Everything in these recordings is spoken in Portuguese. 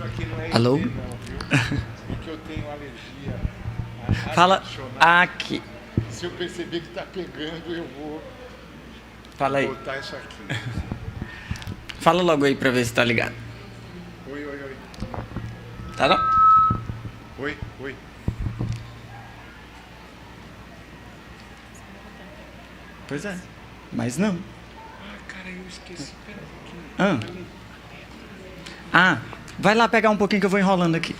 aqui não é Alô? ET, não, viu? Porque eu tenho alergia a Fala ar-condicionado. aqui. Se eu perceber que está pegando, eu vou Fala aí. botar isso aqui. Fala logo aí pra ver se tá ligado. Oi, oi, oi. Tá não? Oi, oi. Pois é. Mas não. Ah, cara, eu esqueci. Pera um pouquinho. Vai lá pegar um pouquinho que eu vou enrolando aqui.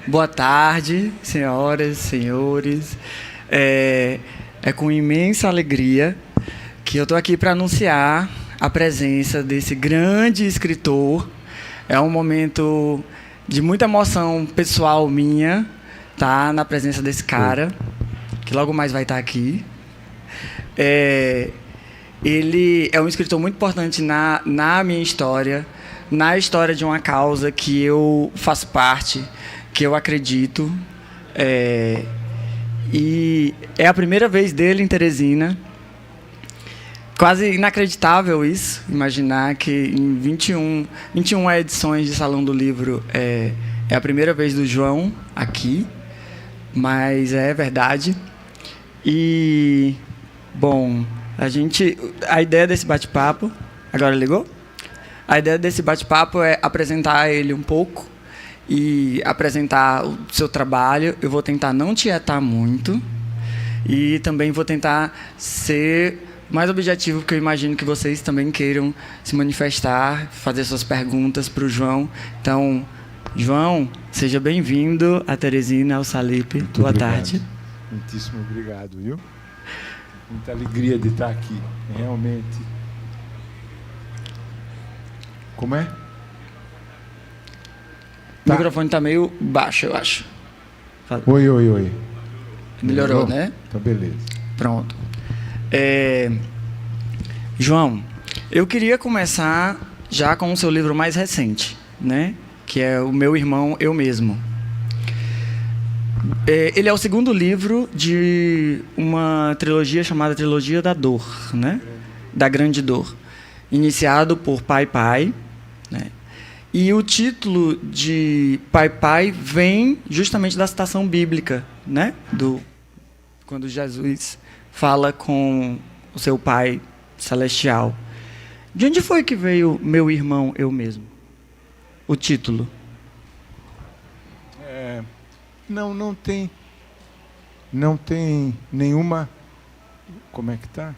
Boa tarde, senhoras, senhores. É com imensa alegria que eu tô aqui para anunciar a presença desse grande escritor. É um momento de muita emoção pessoal minha, tá? Na presença desse cara, que logo mais vai estar aqui. Ele é um escritor muito importante na minha história, na história de uma causa que eu faço parte, que eu acredito. E é a primeira vez dele em Teresina. Quase inacreditável isso, imaginar que em 21 edições de Salão do Livro é a primeira vez do João aqui, mas é verdade. E, bom, a ideia desse bate-papo... Agora ligou? A ideia desse bate-papo é apresentar ele um pouco e apresentar o seu trabalho. Eu vou tentar não tietar muito e também vou tentar ser mais objetivo, porque eu imagino que vocês também queiram se manifestar, fazer suas perguntas para o João. Então, João, seja bem-vindo a Teresina, ao Salip. Muito Boa obrigado. tarde. Muitíssimo obrigado, viu? Muita alegria de estar aqui, realmente. Como é? O microfone está meio baixo, eu acho. Fala. Oi, oi, oi. Melhorou, né? Tá beleza. Pronto. João, eu queria começar já com o seu livro mais recente, né? Que é O Meu Irmão, Eu Mesmo. Ele é o segundo livro de uma trilogia chamada Trilogia da Dor, né? Da Grande Dor. Iniciado por Pai Pai, né? E o título de Pai Pai vem justamente da citação bíblica, né? Quando Jesus fala com o seu Pai celestial. De onde foi que veio Meu Irmão, Eu Mesmo? O título. Não tem nenhuma... Como é que tá?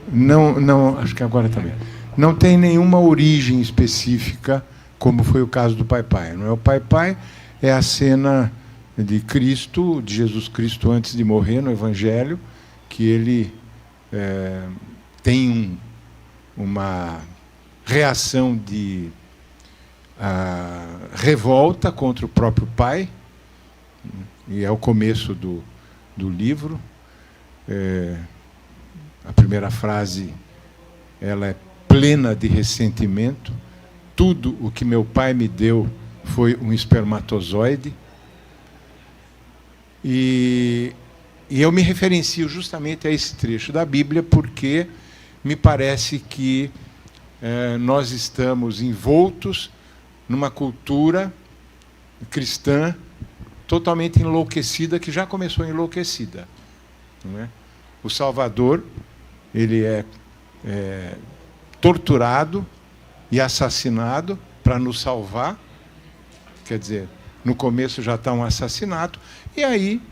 Não, acho que agora está bem. Não tem nenhuma origem específica, como foi o caso do Pai Pai. Não é? O Pai Pai é a cena de Cristo, de Jesus Cristo antes de morrer no Evangelho, que ele tem uma reação de revolta contra o próprio pai, e é o começo do livro. A primeira frase, ela é plena de ressentimento. Tudo o que meu pai me deu foi um espermatozoide. E eu me referencio justamente a esse trecho da Bíblia porque me parece que nós estamos envoltos numa cultura cristã totalmente enlouquecida, que já começou enlouquecida. Não é? O Salvador, ele é torturado e assassinado para nos salvar. Quer dizer, no começo já está um assassinato, e aí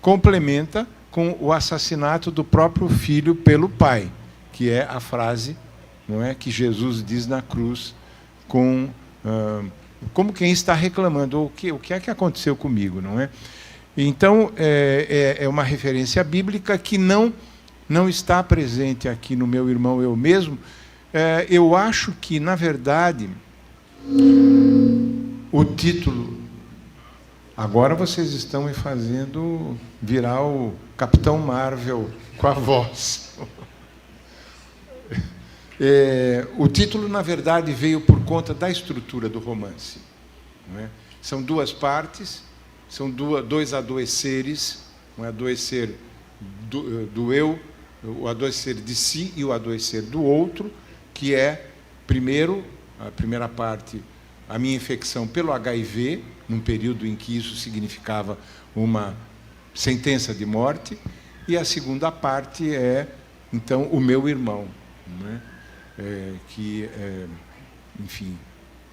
complementa com o assassinato do próprio filho pelo pai, que é a frase, não é, que Jesus diz na cruz, como quem está reclamando, o que é que aconteceu comigo, não é? Então, é uma referência bíblica que não está presente aqui no Meu Irmão, Eu Mesmo. Eu acho que, na verdade, o título... Agora vocês estão me fazendo virar o Capitão Marvel com a voz. O título, na verdade, veio por conta da estrutura do romance. Não é? São duas partes, são dois adoeceres, um adoecer do eu, o adoecer de si e o adoecer do outro, que é, primeiro, a primeira parte, a minha infecção pelo HIV, num período em que isso significava uma sentença de morte, e a segunda parte é, então, o meu irmão, né? Enfim,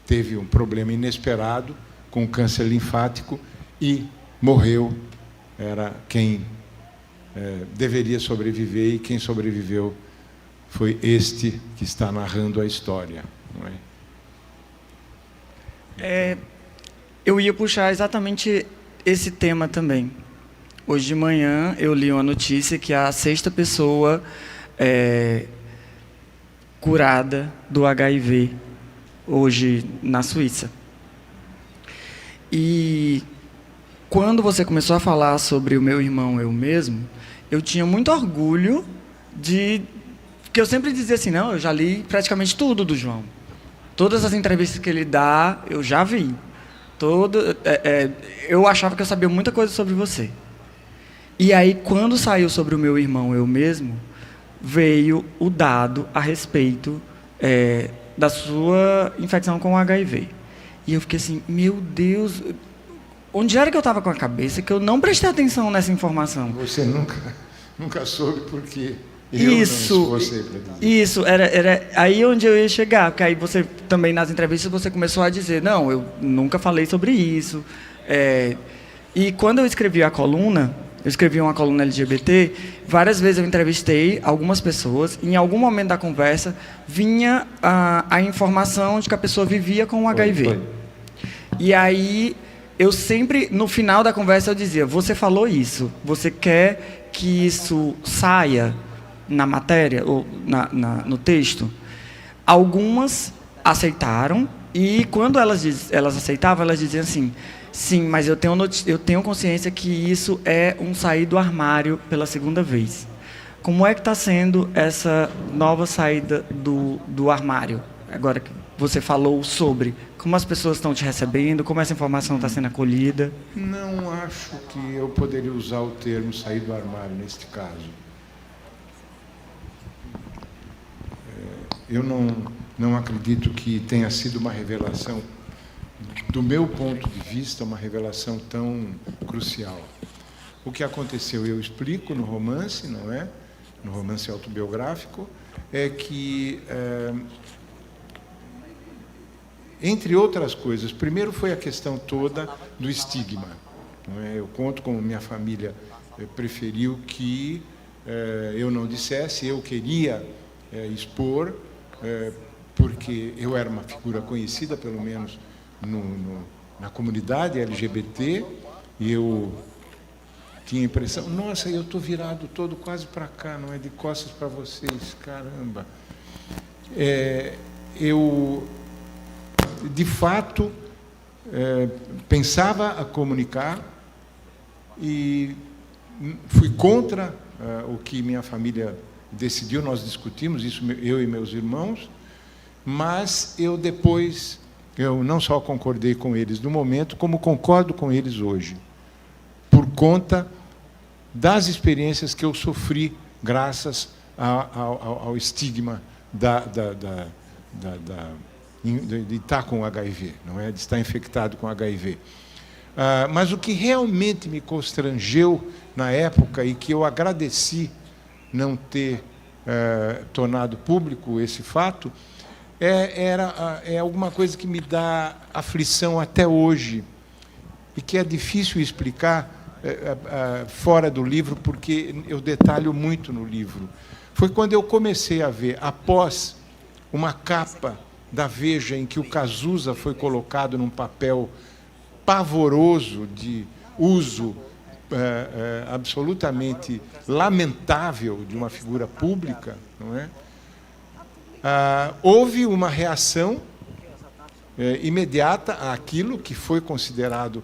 teve um problema inesperado com câncer linfático e morreu. Era quem deveria sobreviver, e quem sobreviveu foi este que está narrando a história, não é? Eu ia puxar exatamente esse tema também. Hoje de manhã eu li uma notícia que a 6ª pessoa curada do HIV hoje na Suíça. E quando você começou a falar sobre o meu irmão, eu mesmo, eu tinha muito orgulho porque eu sempre dizia assim, não, eu já li praticamente tudo do João. Todas as entrevistas que ele dá, eu já vi. Eu achava que eu sabia muita coisa sobre você. E aí, quando saiu sobre o meu irmão, eu mesmo, veio o dado a respeito da sua infecção com o HIV. E eu fiquei assim, meu Deus, onde era que eu estava com a cabeça que eu não prestei atenção nessa informação? Você nunca soube porque Isso, era aí onde eu ia chegar, porque aí você também nas entrevistas você começou a dizer, não, eu nunca falei sobre isso. E quando eu escrevi uma coluna LGBT, várias vezes eu entrevistei algumas pessoas, e em algum momento da conversa vinha a informação de que a pessoa vivia com o HIV. E aí eu sempre, no final da conversa, eu dizia, você falou isso, você quer que isso saia na matéria, ou no texto? Algumas aceitaram, e quando elas aceitavam, elas diziam assim, sim, mas eu tenho consciência que isso é um sair do armário pela 2ª vez. Como é que está sendo essa nova saída do armário? Agora que você falou sobre como as pessoas estão te recebendo, como essa informação está sendo acolhida. Não acho que eu poderia usar o termo sair do armário neste caso. Eu não acredito que tenha sido uma revelação, do meu ponto de vista, uma revelação tão crucial. O que aconteceu, eu explico no romance, não é? No romance autobiográfico, é que, entre outras coisas, primeiro foi a questão toda do estigma. Não é? Eu conto como minha família preferiu que eu não dissesse, eu queria expor, porque eu era uma figura conhecida, pelo menos na comunidade LGBT, e eu tinha a impressão, nossa, eu estou virado todo quase para cá, não é, de costas para vocês, caramba. Eu, de fato, pensava a comunicar e fui contra o que minha família decidiu, nós discutimos isso, eu e meus irmãos, mas eu não só concordei com eles no momento, como concordo com eles hoje, por conta das experiências que eu sofri graças ao estigma de estar com HIV, não é? De estar infectado com HIV. Mas o que realmente me constrangeu na época, e que eu agradeci não ter tornado público esse fato, é alguma coisa que me dá aflição até hoje, e que é difícil explicar fora do livro, porque eu detalho muito no livro. Foi quando eu comecei a ver, após uma capa da Veja, em que o Cazuza foi colocado num papel pavoroso de uso absolutamente lamentável de uma figura pública, não é? Houve uma reação imediata àquilo que foi considerado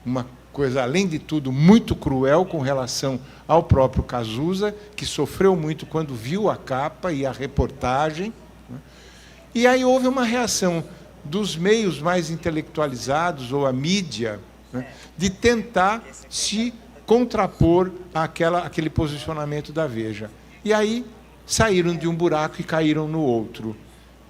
uma coisa, além de tudo, muito cruel com relação ao próprio Cazuza, que sofreu muito quando viu a capa e a reportagem, né? E aí houve uma reação dos meios mais intelectualizados, ou a mídia, né, de tentar se contrapor àquele posicionamento da Veja. E aí saíram de um buraco e caíram no outro,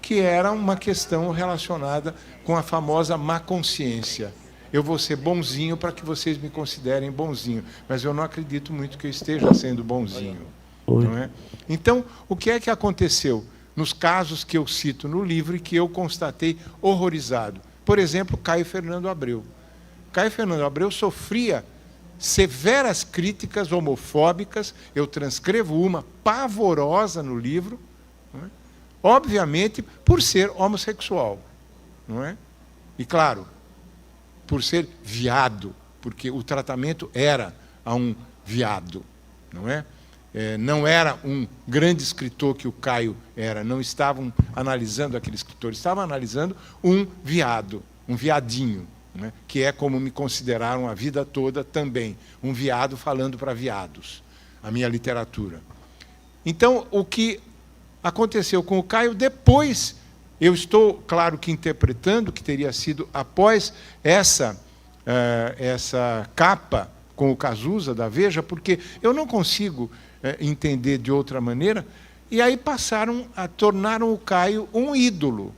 que era uma questão relacionada com a famosa má consciência. Eu vou ser bonzinho para que vocês me considerem bonzinho, mas eu não acredito muito que eu esteja sendo bonzinho. Não é? Então, o que é que aconteceu nos casos que eu cito no livro e que eu constatei horrorizado? Por exemplo, Caio Fernando Abreu. Caio Fernando Abreu sofria severas críticas homofóbicas, eu transcrevo uma pavorosa no livro, não é? Obviamente por ser homossexual, não é? E claro, por ser viado, porque o tratamento era a um viado, não é? Não era um grande escritor que o Caio era, não estavam analisando aquele escritor, estavam analisando um viado, um viadinho, né? Que é como me consideraram a vida toda também, um viado falando para viados, a minha literatura. Então, o que aconteceu com o Caio, depois, eu estou, claro que interpretando que teria sido após essa capa com o Cazuza da Veja, porque eu não consigo entender de outra maneira, e aí tornaram o Caio um ídolo.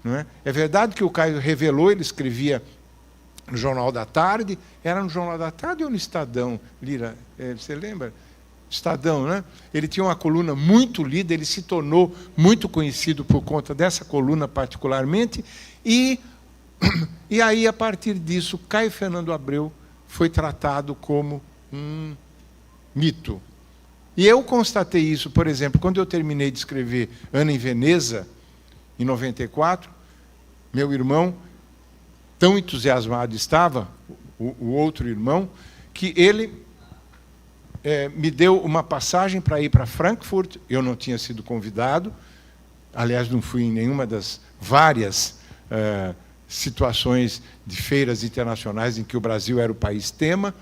Não é? É verdade que o Caio revelou, ele escrevia no Jornal da Tarde, era no Jornal da Tarde ou no Estadão, Lira? Você lembra? Estadão, né? Ele tinha uma coluna muito lida, ele se tornou muito conhecido por conta dessa coluna particularmente, e aí, a partir disso, Caio Fernando Abreu foi tratado como um mito. E eu constatei isso, por exemplo, quando eu terminei de escrever Ana em Veneza, em 94, meu irmão, tão entusiasmado estava, o outro irmão, que ele me deu uma passagem para ir para Frankfurt, eu não tinha sido convidado, aliás, não fui em nenhuma das várias situações de feiras internacionais em que o Brasil era o país tema,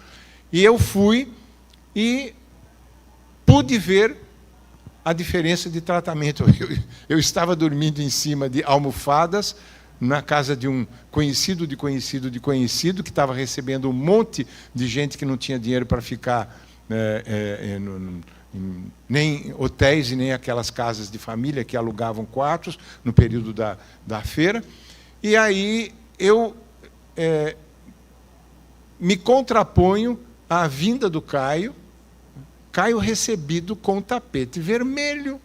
e eu fui e pude ver a diferença de tratamento. Eu estava dormindo em cima de almofadas, na casa de um conhecido de conhecido de conhecido, que estava recebendo um monte de gente que não tinha dinheiro para ficar nem hotéis e nem aquelas casas de família que alugavam quartos no período da feira. E aí eu me contraponho à vinda do Caio recebido com tapete vermelho.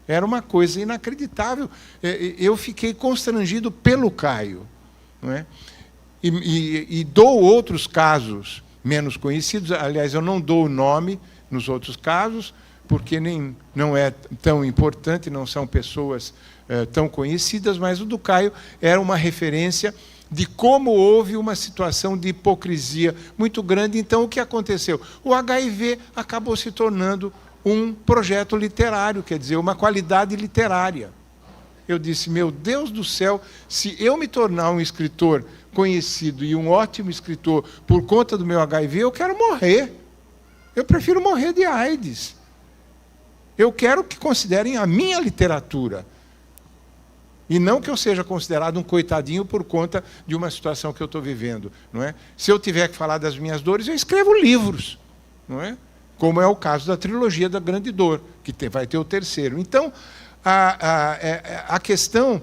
Era uma coisa inacreditável. Eu fiquei constrangido pelo Caio. Não é? E dou outros casos menos conhecidos. Aliás, eu não dou o nome nos outros casos, porque não é tão importante, não são pessoas tão conhecidas, mas o do Caio era uma referência de como houve uma situação de hipocrisia muito grande. Então, o que aconteceu? O HIV acabou se tornando um projeto literário, quer dizer, uma qualidade literária. Eu disse, meu Deus do céu, se eu me tornar um escritor conhecido e um ótimo escritor por conta do meu HIV, eu quero morrer. Eu prefiro morrer de AIDS. Eu quero que considerem a minha literatura. E não que eu seja considerado um coitadinho por conta de uma situação que eu estou vivendo. Não é? Se eu tiver que falar das minhas dores, eu escrevo livros. Não é? Como é o caso da trilogia da Grande Dor, que vai ter o terceiro. Então, a questão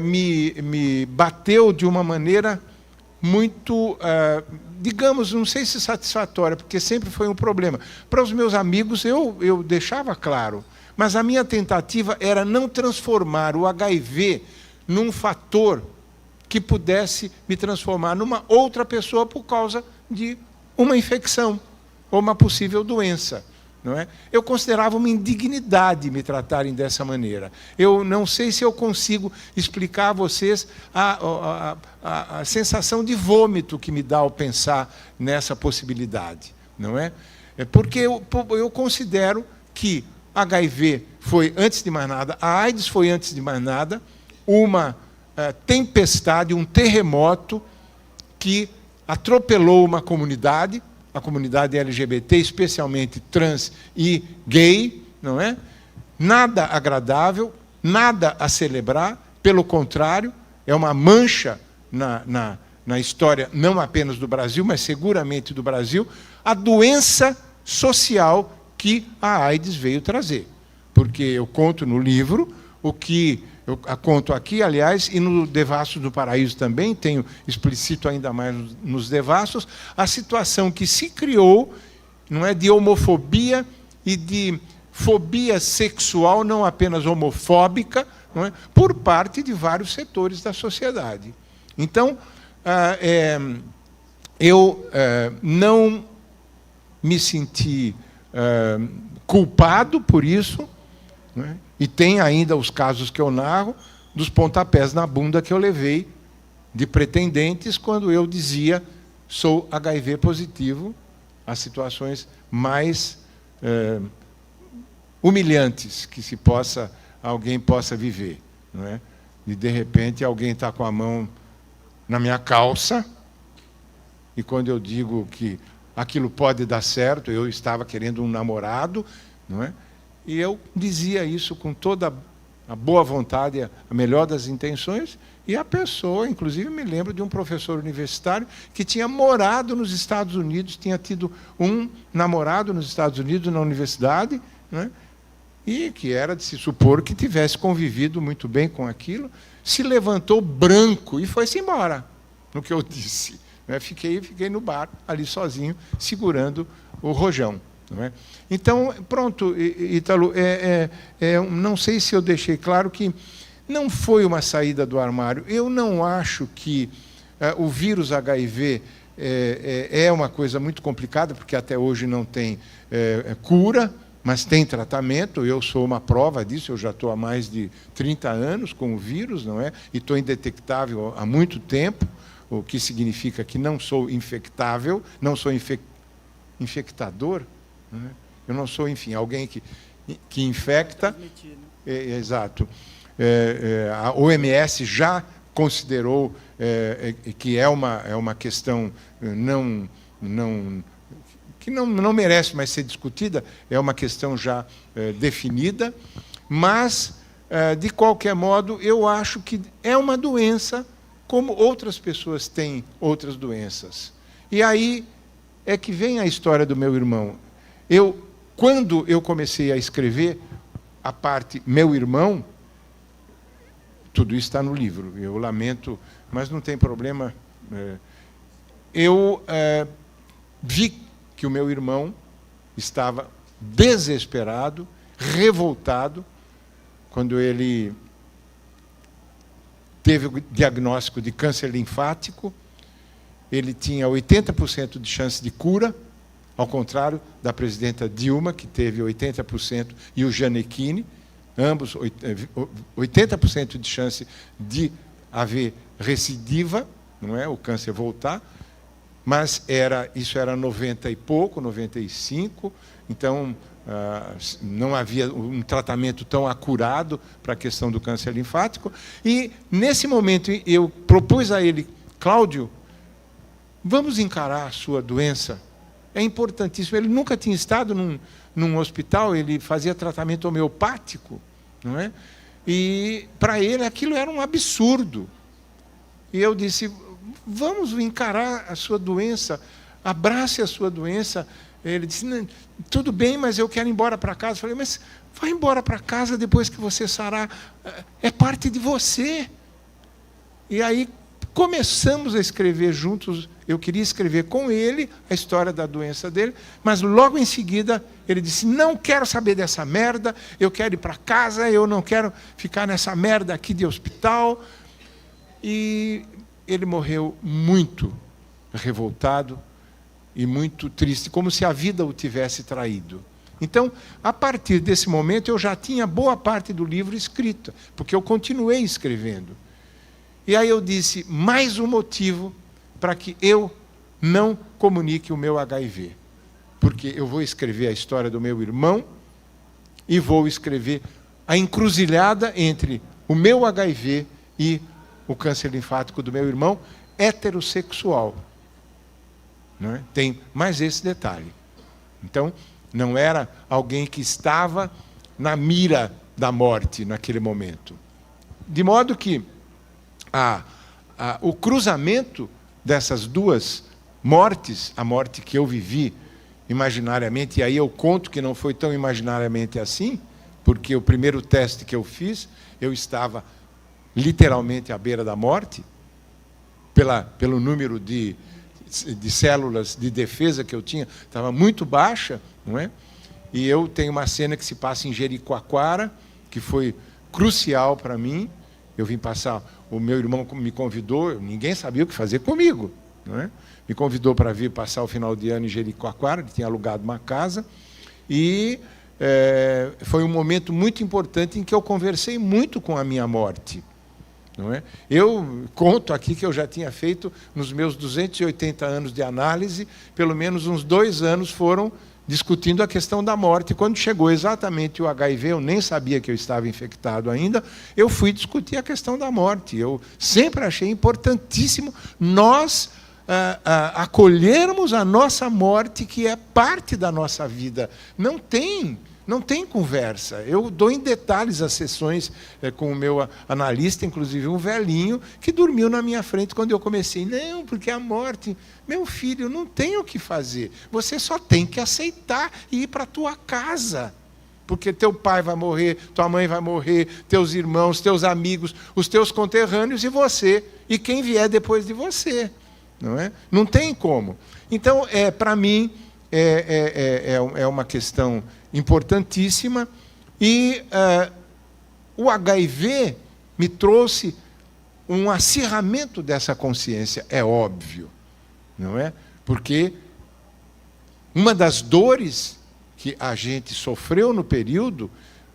me bateu de uma maneira muito, digamos, não sei se satisfatória, porque sempre foi um problema. Para os meus amigos, eu deixava claro, mas a minha tentativa era não transformar o HIV num fator que pudesse me transformar numa outra pessoa por causa de uma infecção ou uma possível doença. Não é? Eu considerava uma indignidade me tratarem dessa maneira. Eu não sei se eu consigo explicar a vocês a sensação de vômito que me dá ao pensar nessa possibilidade. Não é? Porque eu considero que HIV foi, antes de mais nada, a AIDS foi, antes de mais nada, uma tempestade, um terremoto que atropelou uma comunidade, a comunidade LGBT, especialmente trans e gay, não é? Nada agradável, nada a celebrar, pelo contrário, é uma mancha na história, não apenas do Brasil, mas seguramente do Brasil, a doença social que a AIDS veio trazer. Porque eu conto no livro o que eu conto aqui, aliás, e no Devassos do Paraíso também, tenho explicito ainda mais nos Devassos, a situação que se criou, não é, de homofobia e de fobia sexual, não apenas homofóbica, não é, por parte de vários setores da sociedade. Então, eu não me senti culpado por isso, né? E tem ainda os casos que eu narro dos pontapés na bunda que eu levei de pretendentes quando eu dizia sou HIV positivo, as situações mais humilhantes que alguém possa viver, não é? E de repente alguém está com a mão na minha calça, e quando eu digo que aquilo pode dar certo, eu estava querendo um namorado, não é? E eu dizia isso com toda a boa vontade, a melhor das intenções, e a pessoa, inclusive me lembro de um professor universitário que tinha morado nos Estados Unidos, tinha tido um namorado nos Estados Unidos, na universidade, né? E que era de se supor que tivesse convivido muito bem com aquilo, se levantou branco e foi-se embora, no que eu disse. Fiquei no bar, ali sozinho, segurando o rojão. Não é? Então, pronto, Ítalo, não sei se eu deixei claro que não foi uma saída do armário. Eu não acho que o vírus HIV é uma coisa muito complicada, porque até hoje não tem cura, mas tem tratamento. Eu sou uma prova disso, eu já estou há mais de 30 anos com o vírus, não é? E estou indetectável há muito tempo, o que significa que não sou infectável, não sou infectador. Eu não sou, enfim, alguém que infecta. Exato. A OMS já considerou que é uma questão que não merece mais ser discutida, é uma questão já definida, mas, de qualquer modo, eu acho que é uma doença como outras pessoas têm outras doenças. E aí é que vem a história do meu irmão. Quando eu comecei a escrever a parte meu irmão, tudo isso está no livro, eu lamento, mas não tem problema. Eu vi que o meu irmão estava desesperado, revoltado, quando ele teve o diagnóstico de câncer linfático. Ele tinha 80% de chance de cura, ao contrário da presidenta Dilma, que teve 80%, e o Gianecchini, ambos 80% de chance de haver recidiva, não é, o câncer voltar, mas isso era 90 e pouco, 95, então não havia um tratamento tão acurado para a questão do câncer linfático. E, nesse momento, eu propus a ele, Cláudio, vamos encarar a sua doença. É importantíssimo. Ele nunca tinha estado num hospital, ele fazia tratamento homeopático, não é? E, para ele, aquilo era um absurdo. E eu disse, vamos encarar a sua doença, abrace a sua doença. Ele disse, tudo bem, mas eu quero ir embora para casa. Eu falei, mas vai embora para casa depois que você sarar. É parte de você. E aí começamos a escrever juntos. Eu queria escrever com ele a história da doença dele, mas logo em seguida ele disse, não quero saber dessa merda, eu quero ir para casa, eu não quero ficar nessa merda aqui de hospital. E ele morreu muito revoltado e muito triste, como se a vida o tivesse traído. Então, a partir desse momento, eu já tinha boa parte do livro escrita, porque eu continuei escrevendo. E aí eu disse, mais um motivo para que eu não comunique o meu HIV. Porque eu vou escrever a história do meu irmão e vou escrever a encruzilhada entre o meu HIV e o câncer linfático do meu irmão, heterossexual. Não é? Tem mais esse detalhe. Então, não era alguém que estava na mira da morte naquele momento. De modo que o cruzamento dessas duas mortes, a morte que eu vivi imaginariamente, e aí eu conto que não foi tão imaginariamente assim, porque o primeiro teste que eu fiz, eu estava literalmente à beira da morte, pelo número de células de defesa que eu tinha, estava muito baixa, não é? E eu tenho uma cena que se passa em Jericoacoara, que foi crucial para mim. Eu vim passar, o meu irmão me convidou, ninguém sabia o que fazer comigo, não é? Me convidou para vir passar o final de ano em Jericoacoara, ele tinha alugado uma casa, e foi um momento muito importante em que eu conversei muito com a minha morte. Não é? Eu conto aqui que eu já tinha feito, nos meus 280 anos de análise, pelo menos uns 2 anos foram discutindo a questão da morte. Quando chegou exatamente o HIV, eu nem sabia que eu estava infectado ainda, eu fui discutir a questão da morte. Eu sempre achei importantíssimo nós acolhermos a nossa morte, que é parte da nossa vida. Não tem conversa. Eu dou em detalhes as sessões com o meu analista, inclusive um velhinho, que dormiu na minha frente quando eu comecei. Não, porque a morte... Meu filho, não tem o que fazer. Você só tem que aceitar e ir para a tua casa. Porque teu pai vai morrer, tua mãe vai morrer, teus irmãos, teus amigos, os teus conterrâneos e você. E quem vier depois de você. Não é? Não tem como. Então, para mim, é uma questão importantíssima, e o HIV me trouxe um acirramento dessa consciência, é óbvio, não é? Porque uma das dores que a gente sofreu no período,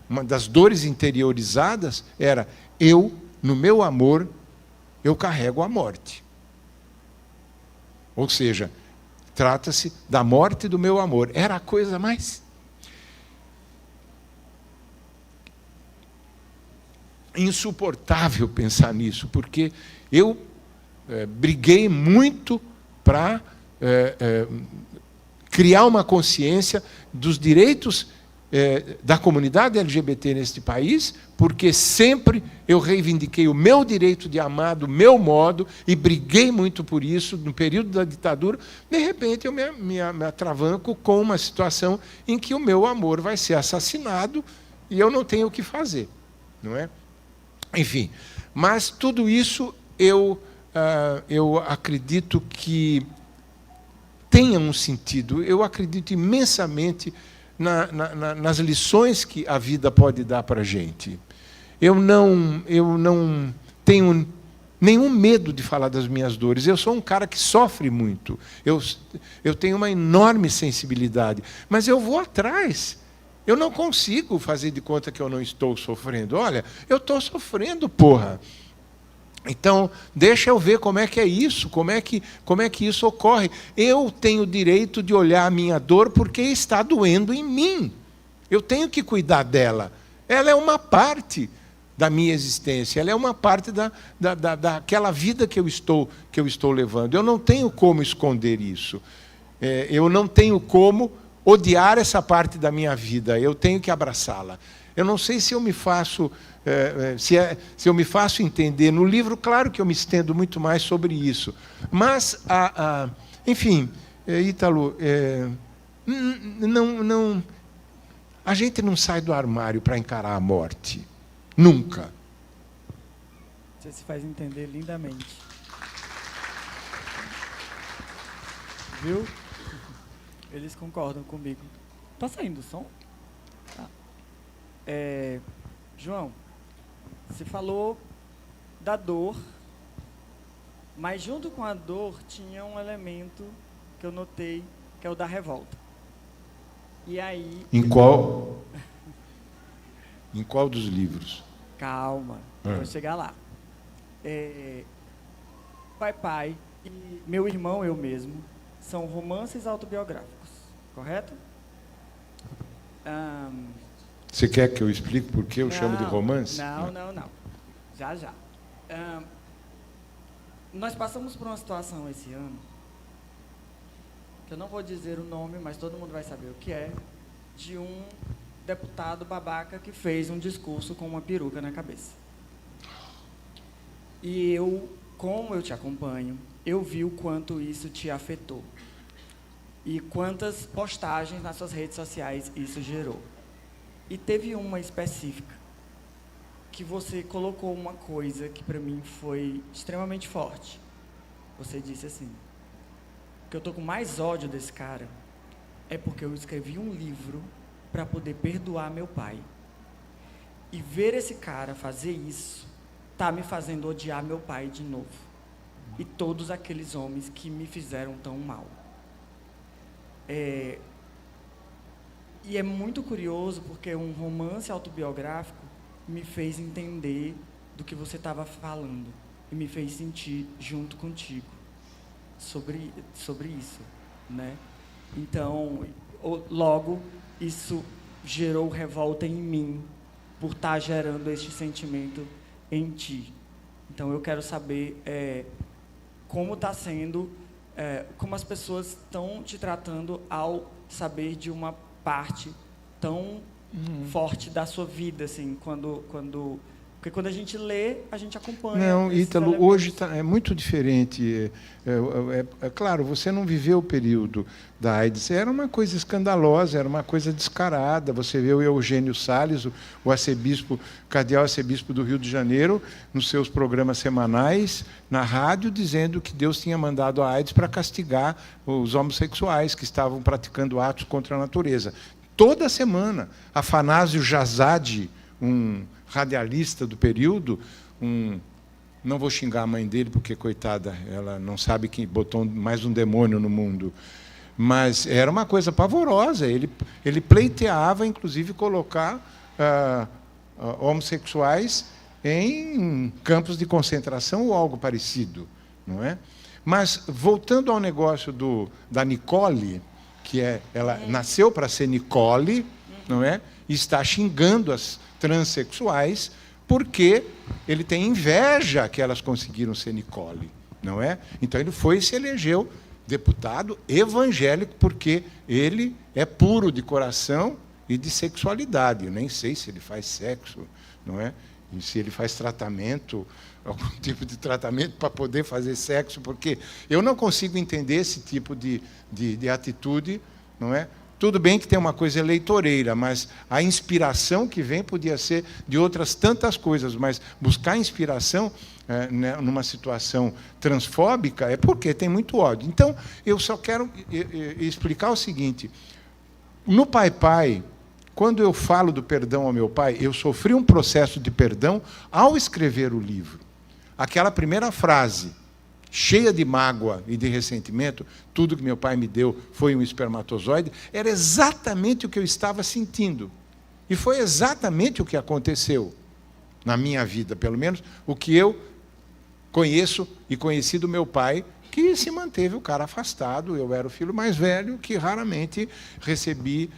uma das dores interiorizadas, era: no meu amor, eu carrego a morte. Ou seja, trata-se da morte do meu amor. Era a coisa mais insuportável pensar nisso, porque eu briguei muito para criar uma consciência dos direitos da comunidade LGBT neste país, porque sempre eu reivindiquei o meu direito de amar do meu modo e briguei muito por isso no período da ditadura. De repente eu me atravanco com uma situação em que o meu amor vai ser assassinado e eu não tenho o que fazer, não é? Enfim, mas tudo isso eu acredito que tenha um sentido. Eu acredito imensamente nas lições que a vida pode dar para a gente. Eu não tenho nenhum medo de falar das minhas dores. Eu sou um cara que sofre muito. Eu tenho uma enorme sensibilidade, mas eu vou atrás. Eu não consigo fazer de conta que eu não estou sofrendo. Olha, eu estou sofrendo, porra. Então, deixa eu ver como é que é isso, como é que isso ocorre. Eu tenho o direito de olhar a minha dor porque está doendo em mim. Eu tenho que cuidar dela. Ela é uma parte da minha existência, ela é uma parte daquela vida que eu estou levando. Eu não tenho como esconder isso. Eu não tenho como odiar essa parte da minha vida. Eu tenho que abraçá-la. Eu não sei se eu me faço... se eu me faço entender. No livro, claro que eu me estendo muito mais sobre isso. Mas, enfim, Ítalo, a gente não sai do armário para encarar a morte. Nunca. Você se faz entender lindamente. Viu? Eles concordam comigo. Tá saindo o som? Tá. João, você falou da dor, mas junto com a dor tinha um elemento que eu notei, que é o da revolta. E aí... Em qual dos livros? Calma, vou chegar lá. Pai e meu irmão, eu mesmo, são romances autobiográficos, correto? Você quer que eu explique por que eu chamo de romance? Não. Já. Nós passamos por uma situação esse ano, que eu não vou dizer o nome, mas todo mundo vai saber o que é, de um deputado babaca que fez um discurso com uma peruca na cabeça. E como eu te acompanho, eu vi o quanto isso te afetou. E quantas postagens nas suas redes sociais isso gerou. E teve uma específica, que você colocou uma coisa que para mim foi extremamente forte. Você disse assim: que eu tô com mais ódio desse cara é porque eu escrevi um livro para poder perdoar meu pai. E ver esse cara fazer isso tá me fazendo odiar meu pai de novo. E todos aqueles homens que me fizeram tão mal. E é muito curioso porque um romance autobiográfico me fez entender do que você estava falando e me fez sentir junto contigo sobre isso, né? Então, logo, isso gerou revolta em mim por estar gerando este sentimento em ti. Então, eu quero saber como está sendo, como as pessoas estão te tratando ao saber de uma parte tão forte da sua vida, assim, porque quando a gente lê, a gente acompanha. Não, Ítalo, hoje é muito diferente. Claro, você não viveu o período da AIDS. Era uma coisa escandalosa, era uma coisa descarada. Você vê o Eugênio Salles, o arcebispo, cardeal arcebispo do Rio de Janeiro, nos seus programas semanais, na rádio, dizendo que Deus tinha mandado a AIDS para castigar os homossexuais que estavam praticando atos contra a natureza. Toda semana, Afanásio Jazade, um radialista do período, não vou xingar a mãe dele, porque, coitada, ela não sabe que botou mais um demônio no mundo, mas era uma coisa pavorosa. Ele pleiteava, inclusive, colocar homossexuais em campos de concentração ou algo parecido, não é? Mas, voltando ao negócio da Nicole, que ela nasceu para ser Nicole, não é? E está xingando as transexuais porque ele tem inveja que elas conseguiram ser Nicole, não é? Então ele foi e se elegeu deputado evangélico porque ele é puro de coração e de sexualidade. Eu nem sei se ele faz sexo, não é? E se ele faz tratamento, algum tipo de tratamento para poder fazer sexo, porque eu não consigo entender esse tipo de atitude, não é? Tudo bem que tem uma coisa eleitoreira, mas a inspiração que vem podia ser de outras tantas coisas, mas buscar inspiração numa situação transfóbica é porque tem muito ódio. Então, eu só quero explicar o seguinte: no Pai Pai, quando eu falo do perdão ao meu pai, eu sofri um processo de perdão ao escrever o livro. Aquela primeira frase, cheia de mágoa e de ressentimento, tudo que meu pai me deu foi um espermatozoide, era exatamente o que eu estava sentindo. E foi exatamente o que aconteceu na minha vida, pelo menos o que eu conheço e conheci do meu pai, que se manteve o cara afastado. Eu era o filho mais velho, que raramente recebi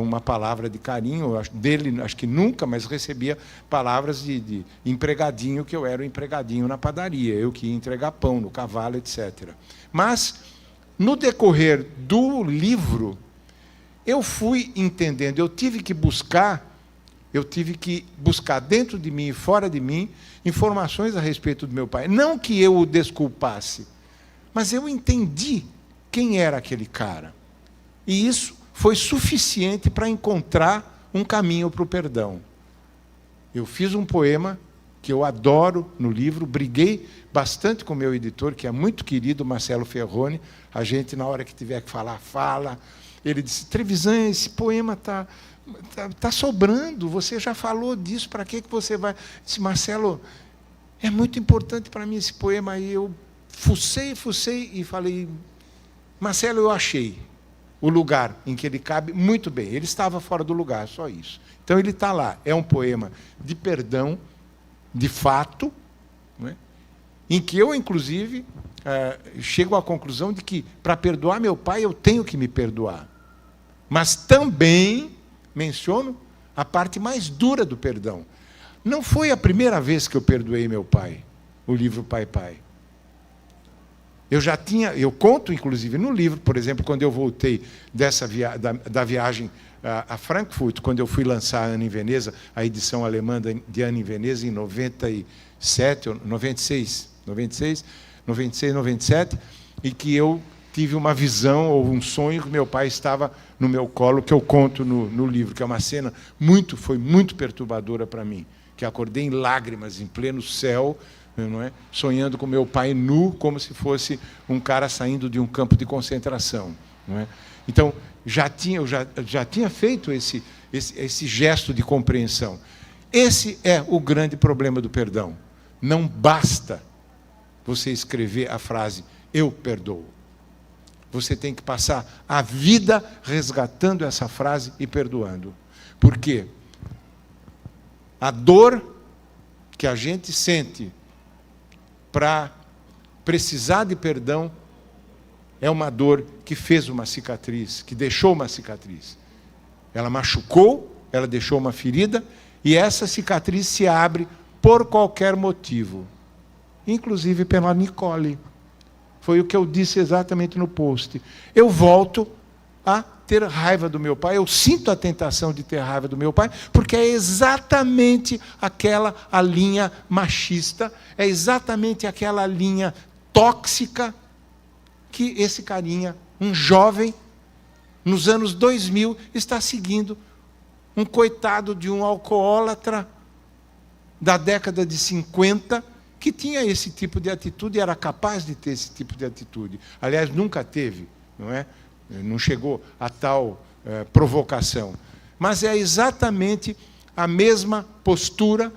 uma palavra de carinho, dele acho que nunca, mas recebia palavras de empregadinho, que eu era o empregadinho na padaria, eu que ia entregar pão no cavalo, etc. Mas, no decorrer do livro, eu fui entendendo, eu tive que buscar dentro de mim e fora de mim informações a respeito do meu pai. Não que eu o desculpasse, mas eu entendi quem era aquele cara. E isso foi suficiente para encontrar um caminho para o perdão. Eu fiz um poema que eu adoro no livro, briguei bastante com o meu editor, que é muito querido, Marcelo Ferroni. A gente, na hora que tiver que falar, fala. Ele disse: Trevisan, esse poema tá sobrando, você já falou disso, para que você vai? Eu disse: Marcelo, é muito importante para mim esse poema. Aí eu fucei e falei: Marcelo, eu achei o lugar em que ele cabe muito bem. Ele estava fora do lugar, só isso. Então ele está lá. É um poema de perdão, de fato, não é? Em que eu, inclusive, chego à conclusão de que, para perdoar meu pai, eu tenho que me perdoar. Mas também menciono a parte mais dura do perdão. Não foi a primeira vez que eu perdoei meu pai, o livro Pai Pai. Eu conto, inclusive, no livro, por exemplo, quando eu voltei da viagem a Frankfurt, quando eu fui lançar Ana em Veneza, a edição alemã de Ana em Veneza, em 97, 96, 97, e que eu tive uma visão ou um sonho que meu pai estava no meu colo, que eu conto no livro, que é uma cena foi muito perturbadora para mim. que acordei em lágrimas, em pleno céu, não é? Sonhando com meu pai nu, como se fosse um cara saindo de um campo de concentração. Não é? Então, eu já tinha feito esse gesto de compreensão. Esse é o grande problema do perdão. Não basta você escrever a frase, eu perdoo. Você tem que passar a vida resgatando essa frase e perdoando. Por quê? A dor que a gente sente para precisar de perdão é uma dor que fez uma cicatriz, que deixou uma cicatriz. Ela machucou, ela deixou uma ferida, e essa cicatriz se abre por qualquer motivo. Inclusive pela Nicole. Foi o que eu disse exatamente no post. Eu volto a ter raiva do meu pai, eu sinto a tentação de ter raiva do meu pai, porque é exatamente a linha machista, é exatamente aquela linha tóxica que esse carinha, um jovem, nos anos 2000, está seguindo, um coitado de um alcoólatra da década de 50, que tinha esse tipo de atitude, era capaz de ter esse tipo de atitude. Aliás, nunca teve, não é? Não chegou a tal provocação. Mas é exatamente a mesma postura,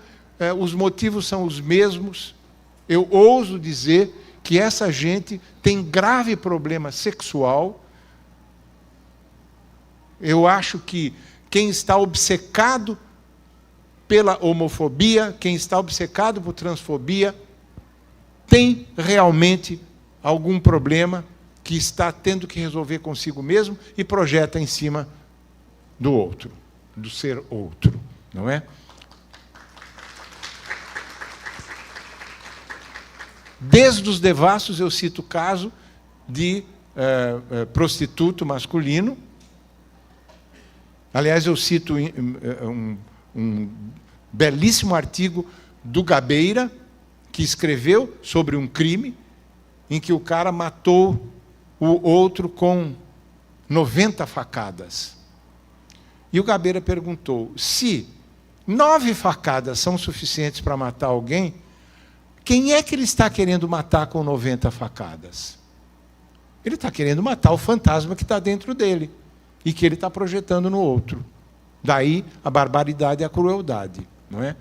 os motivos são os mesmos. Eu ouso dizer que essa gente tem grave problema sexual. Eu acho que quem está obcecado pela homofobia, quem está obcecado por transfobia, tem realmente algum problema que está tendo que resolver consigo mesmo e projeta em cima do outro, do ser outro, não é? Desde os devassos eu cito o caso de prostituto masculino. Aliás, eu cito um belíssimo artigo do Gabeira, que escreveu sobre um crime em que o cara matou o outro com 90 facadas. E o Gabeira perguntou, se 9 facadas são suficientes para matar alguém, quem é que ele está querendo matar com 90 facadas? Ele está querendo matar o fantasma que está dentro dele e que ele está projetando no outro. Daí a barbaridade e a crueldade, não é?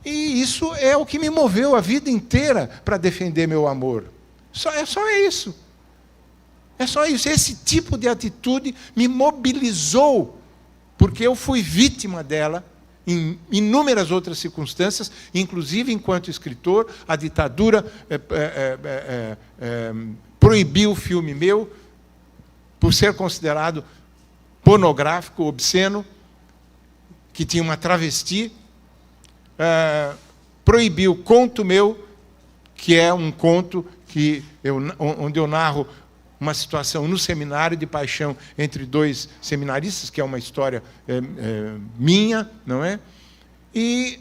E isso é o que me moveu a vida inteira para defender meu amor. É só isso. É só isso. Esse tipo de atitude me mobilizou, porque eu fui vítima dela em inúmeras outras circunstâncias, inclusive enquanto escritor. A ditadura proibiu o filme meu por ser considerado pornográfico, obsceno, que tinha uma travesti. Proibiu o conto meu, que é um conto onde eu narro uma situação no seminário de paixão entre 2 seminaristas, que é uma história minha, não é? E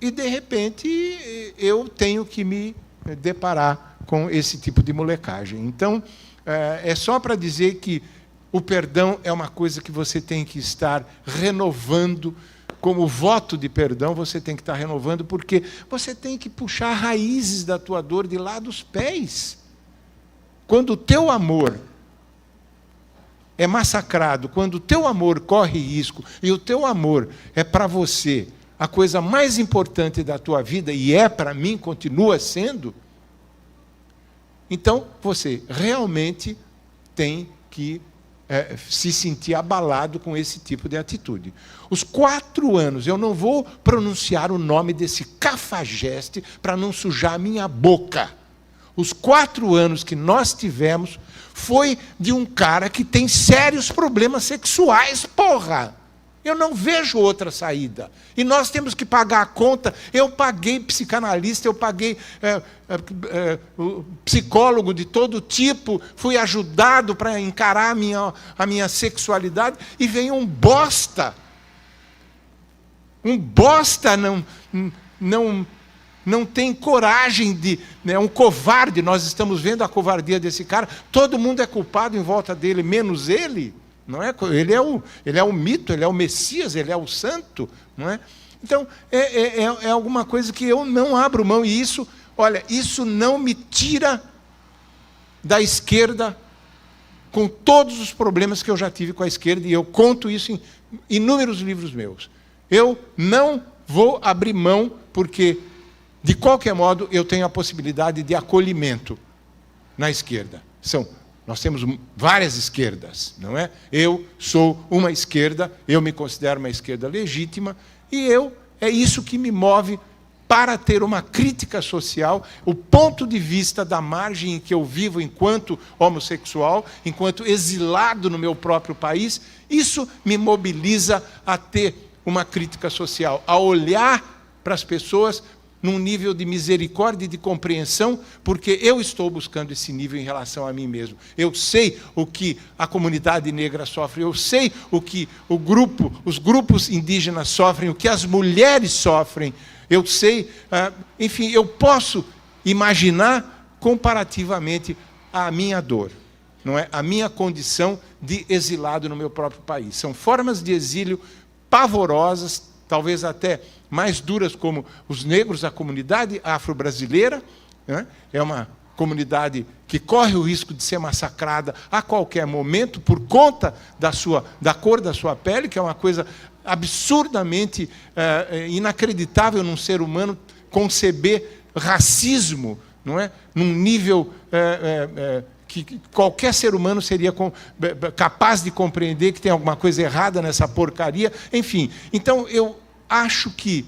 de repente eu tenho que me deparar com esse tipo de molecagem. Então, é só para dizer que o perdão é uma coisa que você tem que estar renovando. Como voto de perdão, você tem que estar renovando, porque você tem que puxar raízes da tua dor de lá dos pés. Quando o teu amor é massacrado, quando o teu amor corre risco, e o teu amor é para você a coisa mais importante da tua vida, e para mim, continua sendo, então você realmente tem que se sentir abalado com esse tipo de atitude. Os 4 anos, eu não vou pronunciar o nome desse cafajeste para não sujar a minha boca. Os 4 anos que nós tivemos foi de um cara que tem sérios problemas sexuais, porra! Eu não vejo outra saída. E nós temos que pagar a conta. Eu paguei psicanalista, eu paguei psicólogo de todo tipo, fui ajudado para encarar a minha sexualidade, e vem um bosta. Um bosta não tem coragem um covarde. Nós estamos vendo a covardia desse cara. Todo mundo é culpado em volta dele, menos ele. Não é? Ele é o mito, ele é o Messias, ele é o santo, não é? Então, é alguma coisa que eu não abro mão. E isso, olha, isso não me tira da esquerda, com todos os problemas que eu já tive com a esquerda, e eu conto isso em inúmeros livros meus. Eu não vou abrir mão, porque, de qualquer modo, eu tenho a possibilidade de acolhimento na esquerda. Nós temos várias esquerdas, não é? Eu sou uma esquerda, eu me considero uma esquerda legítima, e é isso que me move para ter uma crítica social, o ponto de vista da margem em que eu vivo enquanto homossexual, enquanto exilado no meu próprio país, isso me mobiliza a ter uma crítica social, a olhar para as pessoas num nível de misericórdia e de compreensão, porque eu estou buscando esse nível em relação a mim mesmo. Eu sei o que a comunidade negra sofre, eu sei o que os grupos indígenas sofrem, o que as mulheres sofrem, eu sei, enfim, eu posso imaginar comparativamente a minha dor, não é? A minha condição de exilado no meu próprio país. São formas de exílio pavorosas, talvez até mais duras, como os negros, a comunidade afro-brasileira, né? É uma comunidade que corre o risco de ser massacrada a qualquer momento por conta da cor da sua pele, que é uma coisa absurdamente inacreditável num ser humano conceber racismo, não é? Num nível que qualquer ser humano seria capaz de compreender que tem alguma coisa errada nessa porcaria. Enfim, então eu acho que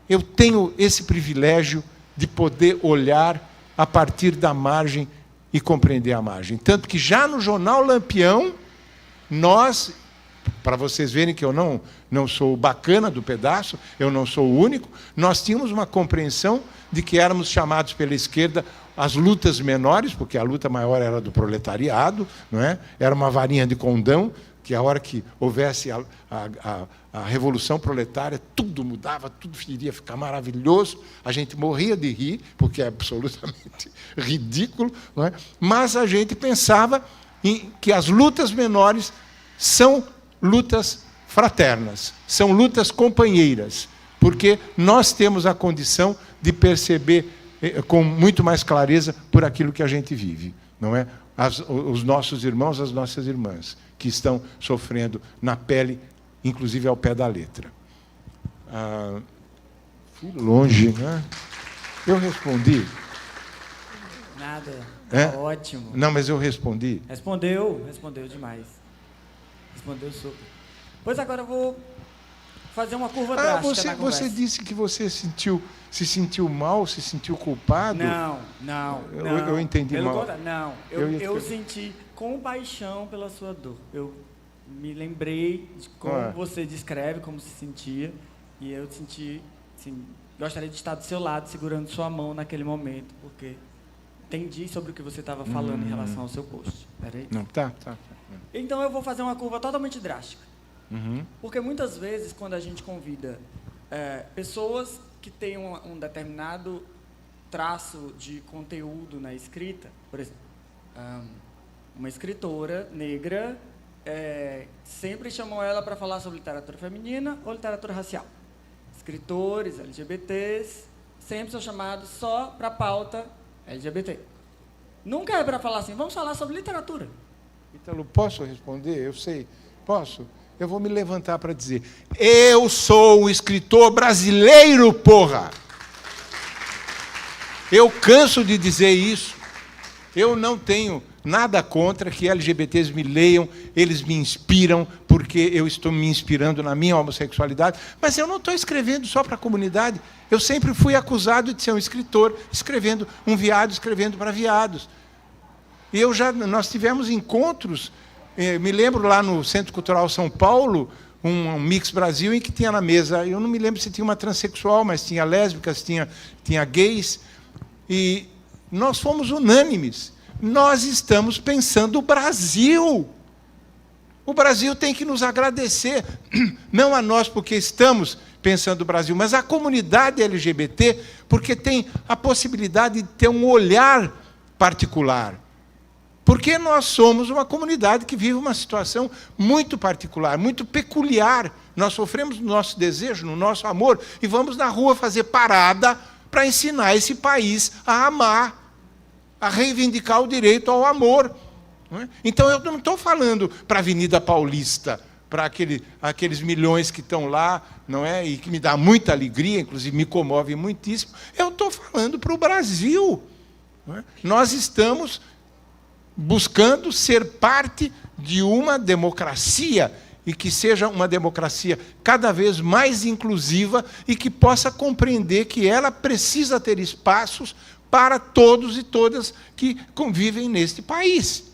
eu tenho esse privilégio de poder olhar a partir da margem e compreender a margem. Tanto que já no jornal Lampião, nós, para vocês verem que eu não sou o bacana do pedaço, eu não sou o único, nós tínhamos uma compreensão de que éramos chamados pela esquerda as lutas menores, porque a luta maior era do proletariado, não é? Era uma varinha de condão, que a hora que houvesse a revolução proletária, tudo mudava, tudo iria ficar maravilhoso, a gente morria de rir, porque é absolutamente ridículo, não é? Mas a gente pensava que as lutas menores são lutas fraternas, são lutas companheiras, porque nós temos a condição de perceber com muito mais clareza por aquilo que a gente vive, não é? Os nossos irmãos, as nossas irmãs, que estão sofrendo na pele, inclusive ao pé da letra. Fui longe, né? Eu respondi. Nada, tá ótimo. Não, mas eu respondi. Respondeu demais. Respondeu super. Pois agora eu vou fazer uma curva drástica na conversa. Você disse que você se sentiu mal, se sentiu culpado? Não. Eu entendi mal. Não, eu senti compaixão pela sua dor. Eu me lembrei de como você descreve, como se sentia, e eu senti, assim, gostaria de estar do seu lado, segurando sua mão naquele momento, porque entendi sobre o que você estava falando em relação ao seu post. Peraí. Não, tá. Então eu vou fazer uma curva totalmente drástica. Uhum. Porque muitas vezes, quando a gente convida pessoas que têm um determinado traço de conteúdo na escrita, por exemplo, uma escritora negra, sempre chamam ela para falar sobre literatura feminina ou literatura racial. Escritores LGBTs sempre são chamados só para a pauta LGBT. Nunca é para falar assim, vamos falar sobre literatura. Ítalo, posso responder? Eu sei. Posso? Eu vou me levantar para dizer, eu sou um escritor brasileiro, porra! Eu canso de dizer isso. Eu não tenho nada contra que LGBTs me leiam, eles me inspiram, porque eu estou me inspirando na minha homossexualidade, mas eu não estou escrevendo só para a comunidade. Eu sempre fui acusado de ser um escritor, escrevendo um viado, escrevendo para viados. E nós tivemos encontros, me lembro lá no Centro Cultural São Paulo, um Mix Brasil, em que tinha na mesa, eu não me lembro se tinha uma transexual, mas tinha lésbicas, tinha gays, e nós fomos unânimes. Nós estamos pensando o Brasil. O Brasil tem que nos agradecer, não a nós porque estamos pensando o Brasil, mas a comunidade LGBT, porque tem a possibilidade de ter um olhar particular. Porque nós somos uma comunidade que vive uma situação muito particular, muito peculiar. Nós sofremos no nosso desejo, no nosso amor, e vamos na rua fazer parada para ensinar esse país a amar, a reivindicar o direito ao amor. Não é? Então, eu não estou falando para a Avenida Paulista, para aqueles milhões que estão lá, não é? E que me dá muita alegria, inclusive me comove muitíssimo. Eu estou falando para o Brasil. Não é? Nós estamos buscando ser parte de uma democracia, e que seja uma democracia cada vez mais inclusiva e que possa compreender que ela precisa ter espaços para todos e todas que convivem neste país.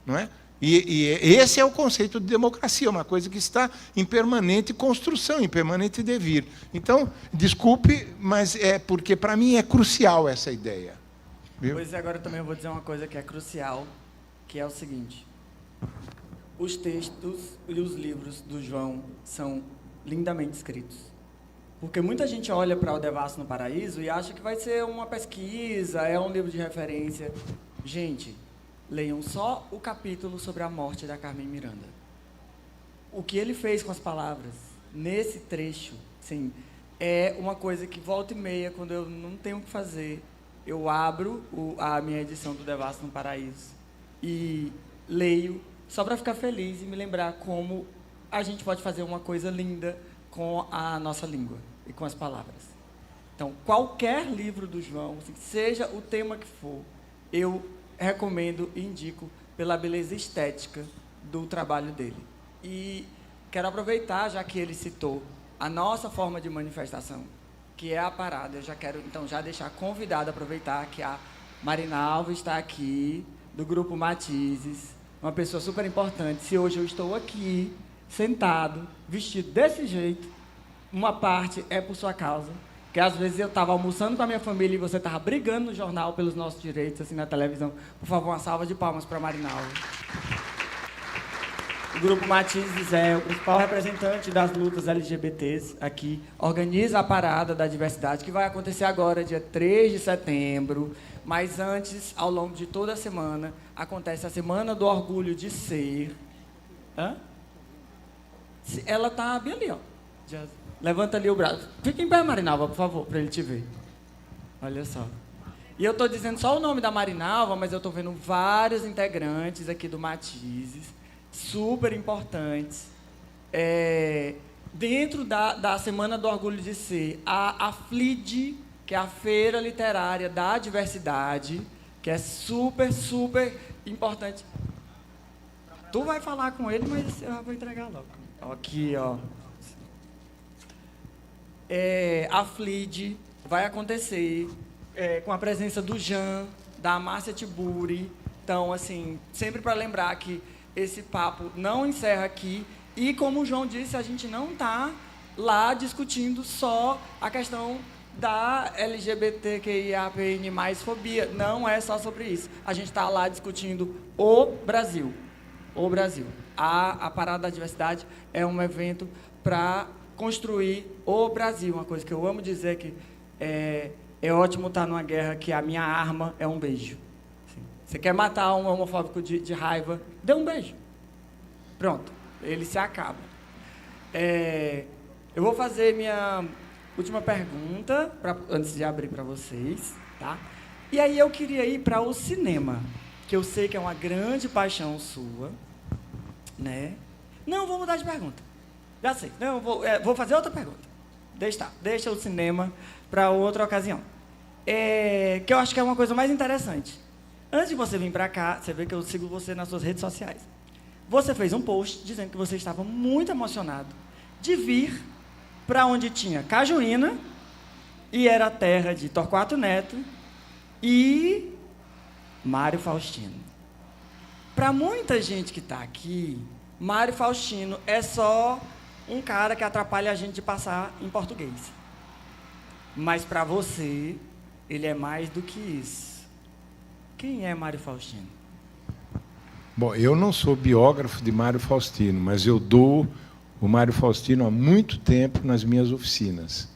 Não é? E esse é o conceito de democracia, uma coisa que está em permanente construção, em permanente devir. Então, desculpe, mas é porque, para mim, é crucial essa ideia. Viu? Pois é, agora também eu vou dizer uma coisa que é crucial, que é o seguinte: os textos e os livros do João são lindamente escritos. Porque muita gente olha para O Devasso no Paraíso e acha que vai ser uma pesquisa, é um livro de referência. Gente, leiam só o capítulo sobre a morte da Carmen Miranda. O que ele fez com as palavras nesse trecho, sim, é uma coisa que volta e meia, quando eu não tenho o que fazer, eu abro a minha edição do Devasso no Paraíso e leio só para ficar feliz e me lembrar como a gente pode fazer uma coisa linda com a nossa língua e com as palavras. Então, qualquer livro do João, seja o tema que for, eu recomendo e indico pela beleza estética do trabalho dele. E quero aproveitar, já que ele citou a nossa forma de manifestação, que é a parada. Eu já quero, então, já deixar convidado a aproveitar que a Marinalva está aqui, do Grupo Matizes, uma pessoa super importante. Se hoje eu estou aqui, sentado, vestido desse jeito, uma parte é por sua causa, que às vezes eu estava almoçando com a minha família e você estava brigando no jornal pelos nossos direitos, assim, na televisão. Por favor, uma salva de palmas para a Marinalva. O Grupo Matizes é o principal representante das lutas LGBTs aqui, organiza a Parada da Diversidade, que vai acontecer agora, dia 3 de setembro, mas antes, ao longo de toda a semana, acontece a Semana do Orgulho de Ser. Hã? Ela está bem ali, ó. Levanta ali o braço. Fica em pé, Marinalva, por favor, para ele te ver. Olha só. E eu estou dizendo só o nome da Marinalva, mas eu estou vendo vários integrantes aqui do Matizes, super importantes. Dentro da Semana do Orgulho de Ser, a FLID, que é a Feira Literária da Diversidade, que é super, super importante. Tu vai falar com ele, mas eu vou entregar logo. Aqui, ó. A FLID vai acontecer com a presença do Jean, da Márcia Tiburi. Então, assim, sempre para lembrar que esse papo não encerra aqui. E, como o João disse, a gente não está lá discutindo só a questão da LGBTQIAPN+, fobia. Não é só sobre isso. A gente está lá discutindo o Brasil. O Brasil. A Parada da Diversidade é um evento para construir o Brasil. Uma coisa que eu amo dizer que é ótimo estar numa guerra que a minha arma é um beijo. Assim, você quer matar um homofóbico de raiva, dê um beijo. Pronto, ele se acaba. Eu vou fazer minha última pergunta, antes de abrir para vocês, tá? E aí eu queria ir para o cinema, que eu sei que é uma grande paixão sua, né? Não, vou mudar de pergunta. Já sei. Não, vou fazer outra pergunta. Deixa o cinema para outra ocasião. Que eu acho que é uma coisa mais interessante. Antes de você vir para cá, você vê que eu sigo você nas suas redes sociais. Você fez um post dizendo que você estava muito emocionado de vir para onde tinha Cajuína, e era a terra de Torquato Neto e Mário Faustino. Para muita gente que está aqui, Mário Faustino é só um cara que atrapalha a gente de passar em português. Mas para você, ele é mais do que isso. Quem é Mário Faustino? Bom, eu não sou biógrafo de Mário Faustino, mas eu dou o Mário Faustino há muito tempo nas minhas oficinas.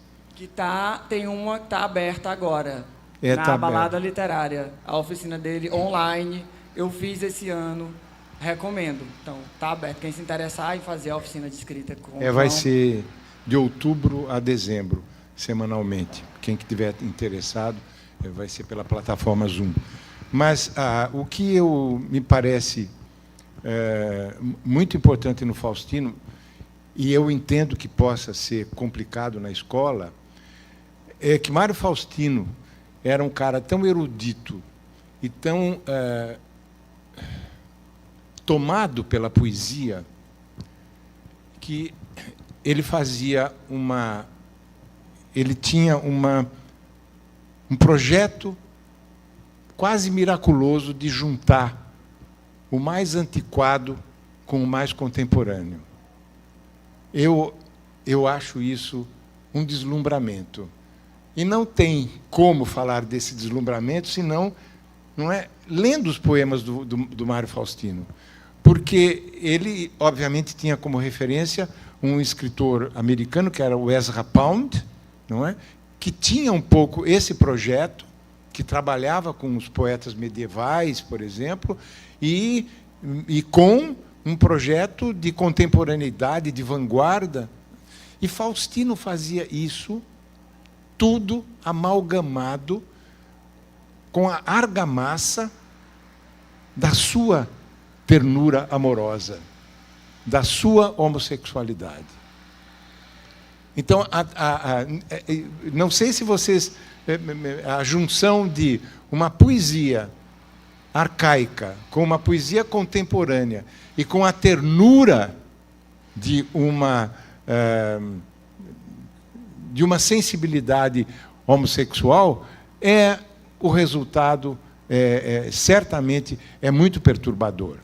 Tem uma que está aberta agora, tá na Balada Literária. A oficina dele online eu fiz esse ano, recomendo. Então, está aberto. Quem se interessar em fazer a oficina de escrita com vai ser de outubro a dezembro, semanalmente. Quem que estiver interessado, vai ser pela plataforma Zoom. Mas o que me parece muito importante no Faustino, e eu entendo que possa ser complicado na escola, é que Mário Faustino era um cara tão erudito e tão tomado pela poesia, que ele fazia ele tinha um projeto quase miraculoso de juntar o mais antiquado com o mais contemporâneo. Eu acho isso um deslumbramento. E não tem como falar desse deslumbramento senão lendo os poemas do Mário Faustino. Porque ele, obviamente, tinha como referência um escritor americano, que era o Ezra Pound, não é? Que tinha um pouco esse projeto, que trabalhava com os poetas medievais, por exemplo, e com um projeto de contemporaneidade, de vanguarda. E Faustino fazia isso tudo amalgamado com a argamassa da sua ternura amorosa, da sua homossexualidade. Então, não sei se vocês... A junção de uma poesia arcaica com uma poesia contemporânea e com a ternura de uma sensibilidade homossexual, o resultado certamente é muito perturbador,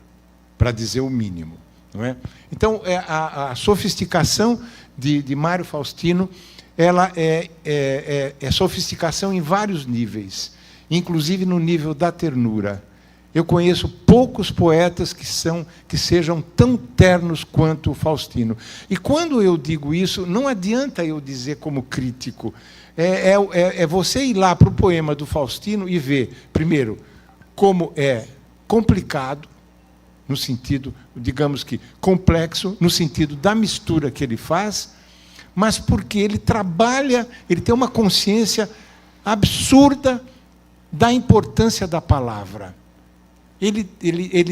para dizer o mínimo, não é? Então, a sofisticação de Mário Faustino, ela é sofisticação em vários níveis, inclusive no nível da ternura. Eu conheço poucos poetas que sejam tão ternos quanto o Faustino. E quando eu digo isso, não adianta eu dizer como crítico. É você ir lá para o poema do Faustino e ver, primeiro, como é complicado, no sentido, digamos que, complexo, no sentido da mistura que ele faz, mas porque ele trabalha, ele tem uma consciência absurda da importância da palavra. Ele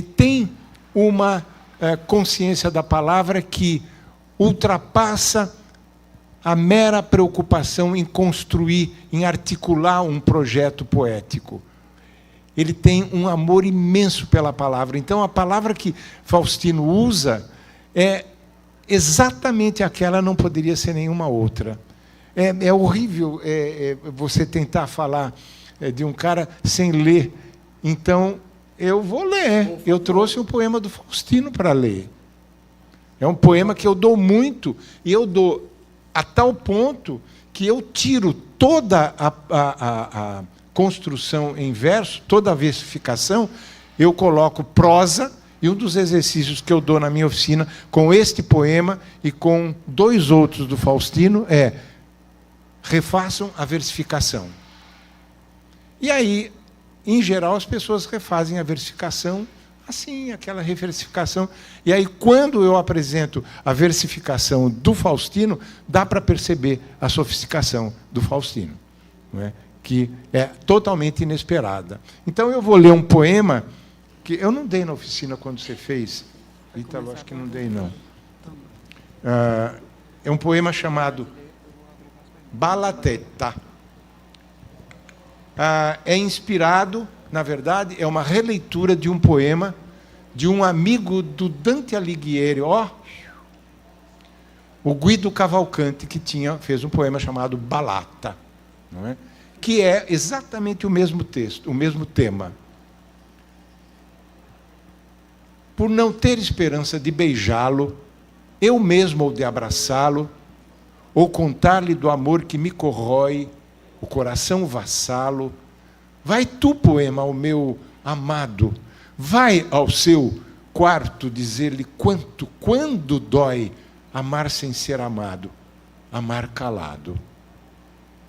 tem uma consciência da palavra que ultrapassa a mera preocupação em construir, em articular um projeto poético. Ele tem um amor imenso pela palavra. Então, a palavra que Faustino usa é exatamente aquela, não poderia ser nenhuma outra. É horrível você tentar falar de um cara sem ler. Então, eu vou ler. Eu trouxe um poema do Faustino para ler. É um poema que eu dou muito, e eu dou a tal ponto que eu tiro toda a construção em verso, toda a versificação, eu coloco prosa. E um dos exercícios que eu dou na minha oficina, com este poema e com 2 outros do Faustino, refaçam a versificação. E aí, em geral, as pessoas refazem a versificação assim, aquela reversificação. E aí, quando eu apresento a versificação do Faustino, dá para perceber a sofisticação do Faustino, não é? Que é totalmente inesperada. Então, eu vou ler um poema que eu não dei na oficina quando você fez. Ítalo, acho que não dei, não. É um poema chamado Balateta. É inspirado, na verdade, é uma releitura de um poema de um amigo do Dante Alighieri, o Guido Cavalcanti, que fez um poema chamado Balata, não é? Que é exatamente o mesmo texto, o mesmo tema. Por não ter esperança de beijá-lo, eu mesmo ou de abraçá-lo, ou contar-lhe do amor que me corrói, o coração vassalo, vai tu, poema, ao meu amado, vai ao seu quarto dizer-lhe quando dói amar sem ser amado, amar calado.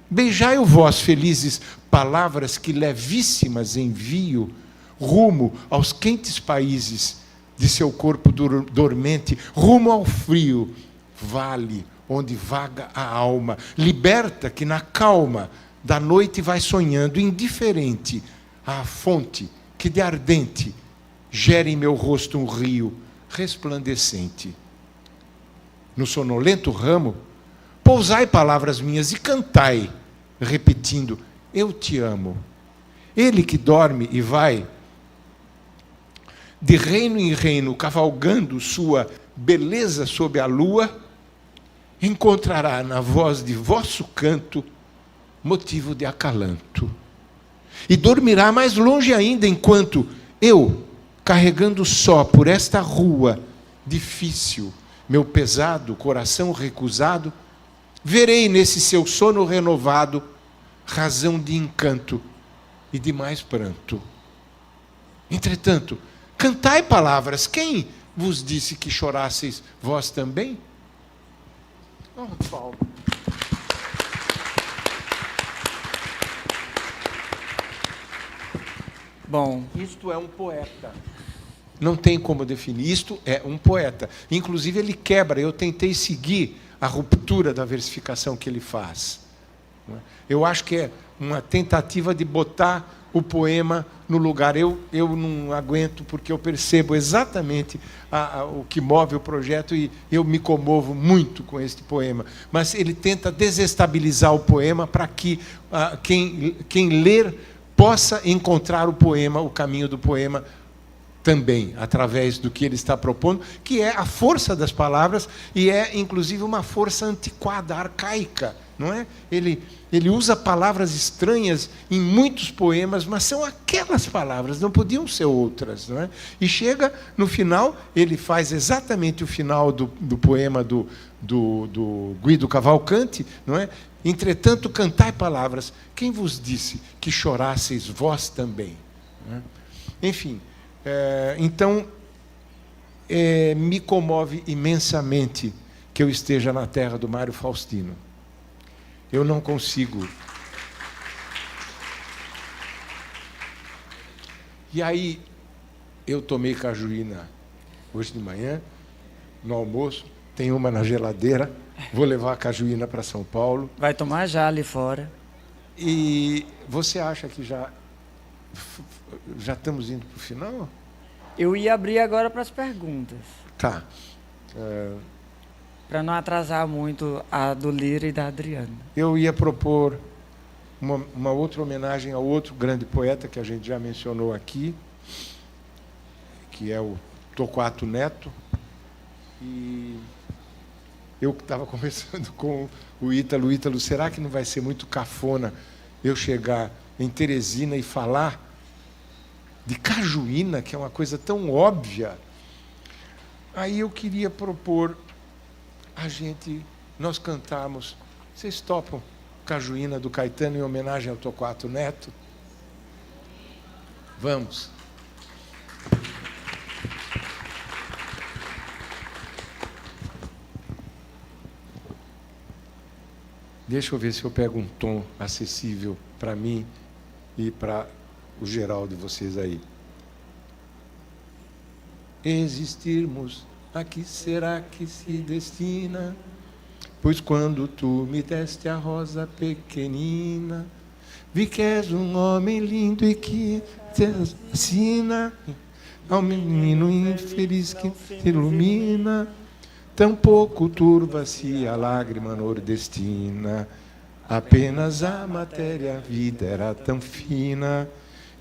Beijai o vós, felizes, palavras que levíssimas envio, rumo aos quentes países de seu corpo dormente, rumo ao frio vale onde vaga a alma, liberta que na calma da noite vai sonhando, indiferente à fonte que de ardente gera em meu rosto um rio resplandecente. No sonolento ramo, pousai palavras minhas e cantai, repetindo, eu te amo. Ele que dorme e vai de reino em reino, cavalgando sua beleza sob a lua, encontrará na voz de vosso canto motivo de acalanto. E dormirá mais longe ainda, enquanto eu, carregando só por esta rua difícil, meu pesado coração recusado, verei nesse seu sono renovado razão de encanto e de mais pranto. Entretanto, cantai palavras, quem vos disse que chorasseis vós também? Oh, Paulo. Bom, Isto é um poeta. Não tem como definir. Isto é um poeta. Inclusive, ele quebra. Eu tentei seguir a ruptura da versificação que ele faz. Eu acho que é uma tentativa de botar o poema no lugar. Eu não aguento, porque eu percebo exatamente o que move o projeto e eu me comovo muito com este poema. Mas ele tenta desestabilizar o poema para que quem ler possa encontrar o poema, o caminho do poema também, através do que ele está propondo, que é a força das palavras e é, inclusive, uma força antiquada, arcaica, não é? Ele usa palavras estranhas em muitos poemas, mas são aquelas palavras, não podiam ser outras, não é? E chega no final, ele faz exatamente o final do poema do Guido Cavalcanti, não é? Entretanto, cantai palavras, quem vos disse que chorasseis vós também? Não é? Enfim, então, me comove imensamente que eu esteja na terra do Mário Faustino. Eu não consigo. E aí, eu tomei cajuína hoje de manhã, no almoço, tem uma na geladeira, vou levar a cajuína para São Paulo. vai tomar já ali fora. E você acha que já estamos indo para o final? Eu ia abrir agora para as perguntas. Tá. Para não atrasar muito a do Lira e da Adriana. Eu ia propor uma outra homenagem a outro grande poeta que a gente já mencionou aqui, que é o Torquato Neto. E eu estava conversando com o Ítalo. Ítalo, será que não vai ser muito cafona eu chegar em Teresina e falar de cajuína, que é uma coisa tão óbvia? Aí eu queria propor nós cantarmos. Vocês topam Cajuína do Caetano em homenagem ao Torquato Neto? Vamos. Deixa eu ver se eu pego um tom acessível para mim e para o geral de vocês aí. Existirmos, a que será que se destina? Pois quando tu me deste a rosa pequenina, vi que és um homem lindo e que te ensina ao menino infeliz que te ilumina. Tampouco turva-se a lágrima nordestina, apenas a matéria, a vida era tão fina,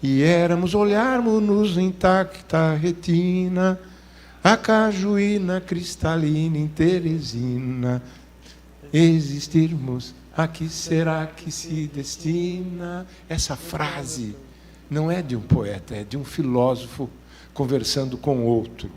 e éramos olharmos-nos intacta retina, a cajuína cristalina em Teresina. Existirmos, a que será que se destina? Essa frase não é de um poeta, é de um filósofo conversando com outro.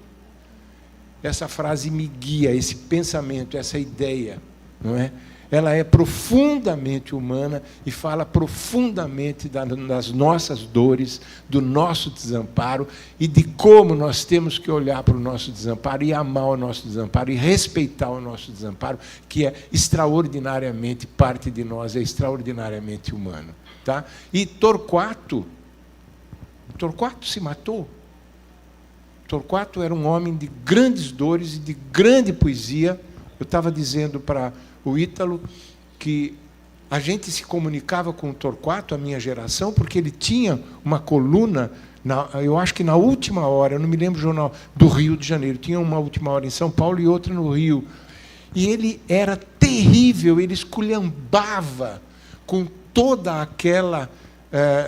Essa frase me guia, esse pensamento, essa ideia, não é? Ela é profundamente humana e fala profundamente das nossas dores, do nosso desamparo e de como nós temos que olhar para o nosso desamparo e amar o nosso desamparo e respeitar o nosso desamparo, que é extraordinariamente parte de nós, é extraordinariamente humano. Tá? E Torquato Torquato se matou. Torquato era um homem de grandes dores e de grande poesia. Eu estava dizendo para o Ítalo que a gente se comunicava com o Torquato, a minha geração, porque ele tinha uma coluna, eu acho que na Última Hora, eu não me lembro o jornal, do Rio de Janeiro. Tinha uma Última Hora em São Paulo e outra no Rio. E ele era terrível, ele esculhambava com toda aquela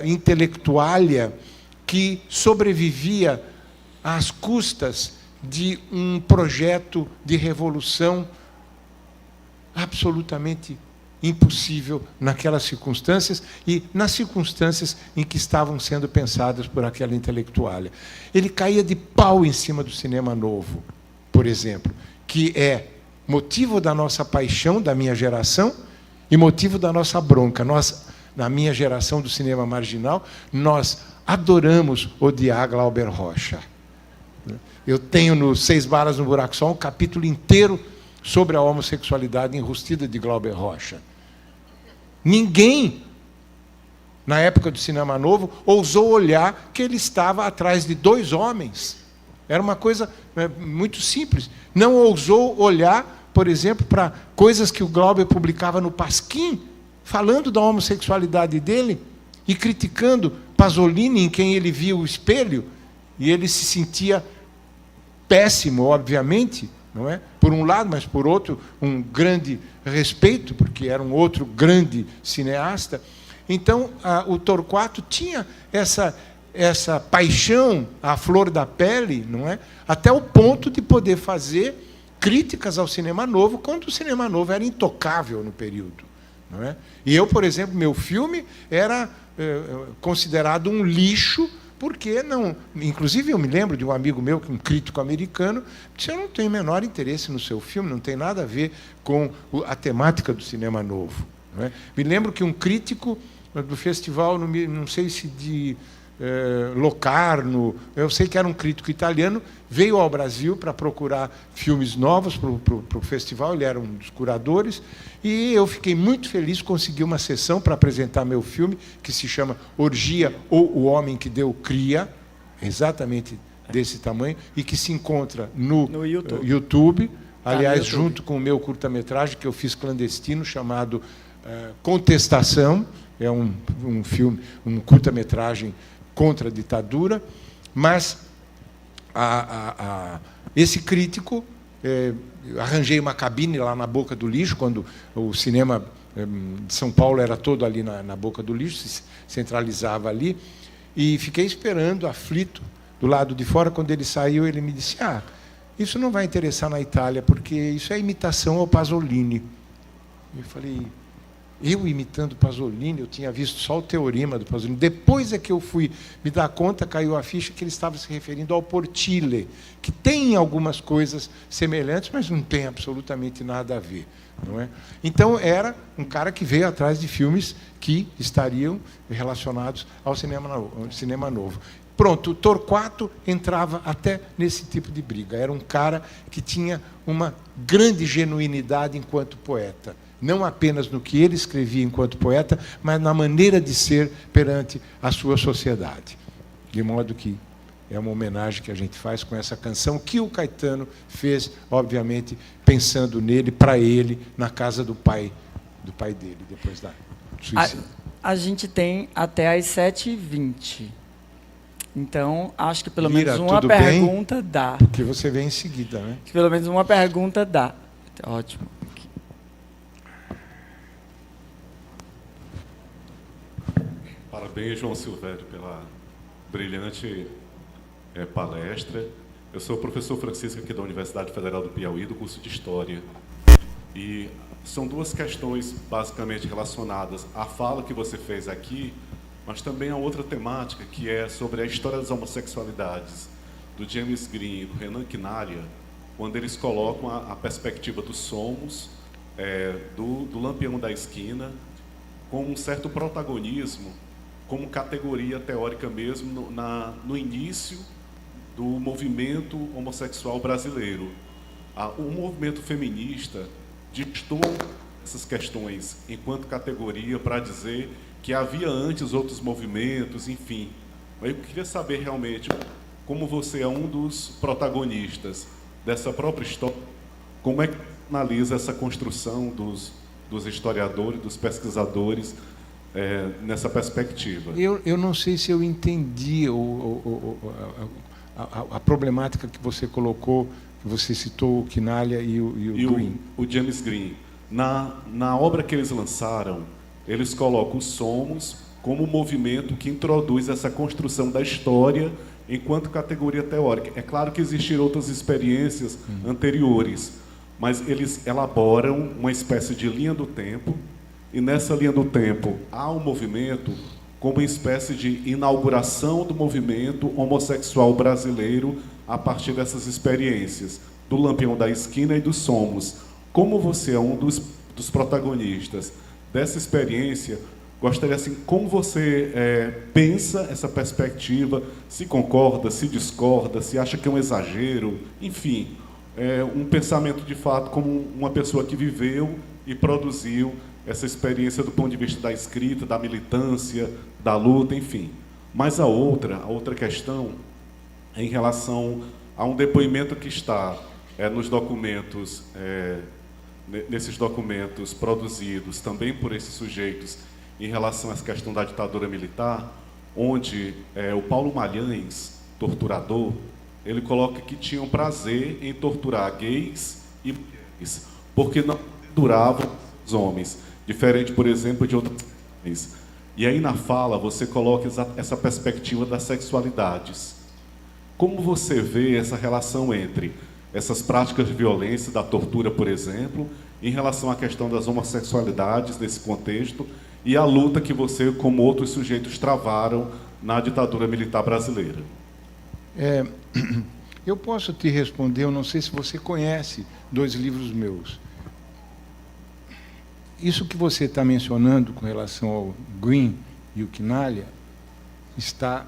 intelectuália que sobrevivia às custas de um projeto de revolução absolutamente impossível naquelas circunstâncias e nas circunstâncias em que estavam sendo pensadas por aquela intelectuália. Ele caía de pau em cima do cinema novo, por exemplo, que é motivo da nossa paixão, da minha geração, e motivo da nossa bronca. Nós, na minha geração do cinema marginal, nós adoramos odiar Glauber Rocha. Eu tenho no 6 Balas no Buraco Só um capítulo inteiro sobre a homossexualidade enrustida de Glauber Rocha. Ninguém, na época do cinema novo, ousou olhar que ele estava atrás de 2 homens. Era uma coisa muito simples. Não ousou olhar, por exemplo, para coisas que o Glauber publicava no Pasquim, falando da homossexualidade dele e criticando Pasolini, em quem ele via o espelho, e ele se sentia péssimo, obviamente, não é? Por um lado, mas por outro, um grande respeito, porque era um outro grande cineasta. Então, o Torquato tinha essa paixão à flor da pele, não é? Até o ponto de poder fazer críticas ao cinema novo, quando o cinema novo era intocável no período. Não é? E eu, por exemplo, meu filme era considerado um lixo, porque não. Inclusive, eu me lembro de um amigo meu, um crítico americano, que disse: eu não tenho o menor interesse no seu filme, não tem nada a ver com a temática do cinema novo. Não é? Me lembro que um crítico do festival, não sei se de Locarno, eu sei que era um crítico italiano, veio ao Brasil para procurar filmes novos para o festival, ele era um dos curadores, e eu fiquei muito feliz, consegui uma sessão para apresentar meu filme, que se chama Orgia ou O Homem que Deu Cria, exatamente desse tamanho, e que se encontra no YouTube, aliás, junto com o meu curta-metragem, que eu fiz clandestino, chamado Contestação, é um filme, um curta-metragem contra a ditadura, mas esse crítico, arranjei uma cabine lá na Boca do Lixo, quando o cinema de São Paulo era todo ali na Boca do Lixo, se centralizava ali, e fiquei esperando, aflito, do lado de fora. Quando ele saiu, ele me disse: isso não vai interessar na Itália, porque isso é imitação ao Pasolini. Eu falei: eu imitando Pasolini? Eu tinha visto só o Teorema do Pasolini. Depois é que eu fui me dar conta, caiu a ficha, que ele estava se referindo ao Portile, que tem algumas coisas semelhantes, mas não tem absolutamente nada a ver. Não é? Então, era um cara que veio atrás de filmes que estariam relacionados ao cinema novo. Pronto, o Torquato entrava até nesse tipo de briga. Era um cara que tinha uma grande genuinidade enquanto poeta. Não apenas no que ele escrevia enquanto poeta, mas na maneira de ser perante a sua sociedade. De modo que é uma homenagem que a gente faz com essa canção, que o Caetano fez, obviamente, pensando nele, para ele, na casa do pai dele, depois da suicídio. A gente tem até às 7h20. Então, acho que pelo menos uma pergunta dá. Porque você vem em seguida, né? Que pelo menos uma pergunta dá. Ótimo. Parabéns, João Silvério, pela brilhante palestra. Eu sou o professor Francisco aqui da Universidade Federal do Piauí, do curso de História. E são 2 questões basicamente relacionadas à fala que você fez aqui, mas também a outra temática, que é sobre a história das homossexualidades, do James Green e do Renan Quinaria, quando eles colocam a perspectiva dos somos, do Lampião da Esquina, com um certo protagonismo, como categoria teórica mesmo, no início do movimento homossexual brasileiro. O movimento feminista distou essas questões enquanto categoria para dizer que havia antes outros movimentos, enfim. Eu queria saber realmente, como você é um dos protagonistas dessa própria história, como é que analisa essa construção dos historiadores, dos pesquisadores, nessa perspectiva? Eu não sei se eu entendi a problemática que você colocou, que você citou o Quinalha e o Green. O James Green. Na obra que eles lançaram, eles colocam o Somos como um movimento que introduz essa construção da história enquanto categoria teórica. É claro que existiram outras experiências anteriores, mas eles elaboram uma espécie de linha do tempo, e nessa linha do tempo há um movimento como uma espécie de inauguração do movimento homossexual brasileiro a partir dessas experiências, do Lampião da Esquina e do Somos. Como você é um dos protagonistas dessa experiência, gostaria, assim, como você pensa essa perspectiva, se concorda, se discorda, se acha que é um exagero, enfim, um pensamento de fato como uma pessoa que viveu e produziu essa experiência do ponto de vista da escrita, da militância, da luta, enfim. Mas a outra questão é em relação a um depoimento que está nos documentos, nesses documentos produzidos também por esses sujeitos em relação a essa questão da ditadura militar, onde o Paulo Malhães, torturador, ele coloca que tinham prazer em torturar gays e mulheres, porque não duravam os homens, diferente, por exemplo, de outras questões. E aí, na fala, você coloca essa perspectiva das sexualidades. Como você vê essa relação entre essas práticas de violência, da tortura, por exemplo, em relação à questão das homossexualidades nesse contexto, e a luta que você, como outros sujeitos, travaram na ditadura militar brasileira? Eu posso te responder, eu não sei se você conhece 2 livros meus. Isso que você está mencionando com relação ao Green e o Quinalha está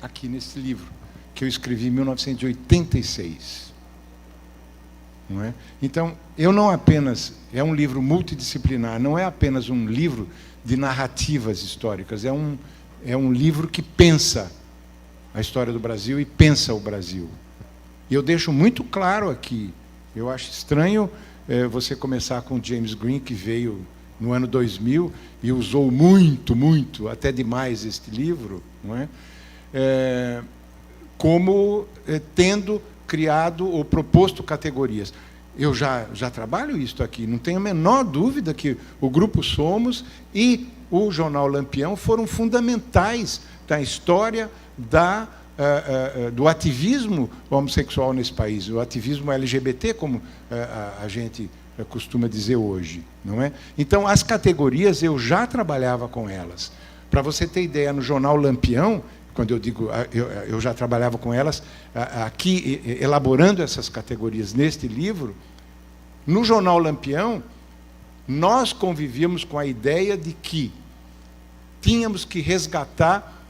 aqui nesse livro, que eu escrevi em 1986. Não é? Então, eu não apenas... É um livro multidisciplinar, não é apenas um livro de narrativas históricas, é um livro que pensa a história do Brasil e pensa o Brasil. E eu deixo muito claro aqui, eu acho estranho você começar com James Green, que veio no ano 2000 e usou muito, muito, até demais este livro, não é? Como tendo criado ou proposto categorias. Eu já trabalho isso aqui, não tenho a menor dúvida que o Grupo Somos e o Jornal Lampião foram fundamentais da história do ativismo homossexual nesse país, o ativismo LGBT, como a gente costuma dizer hoje, não é? Então, as categorias, eu já trabalhava com elas. Para você ter ideia, no Jornal Lampião, quando eu digo, eu já trabalhava com elas, aqui, elaborando essas categorias neste livro, no Jornal Lampião, nós convivíamos com a ideia de que tínhamos que resgatar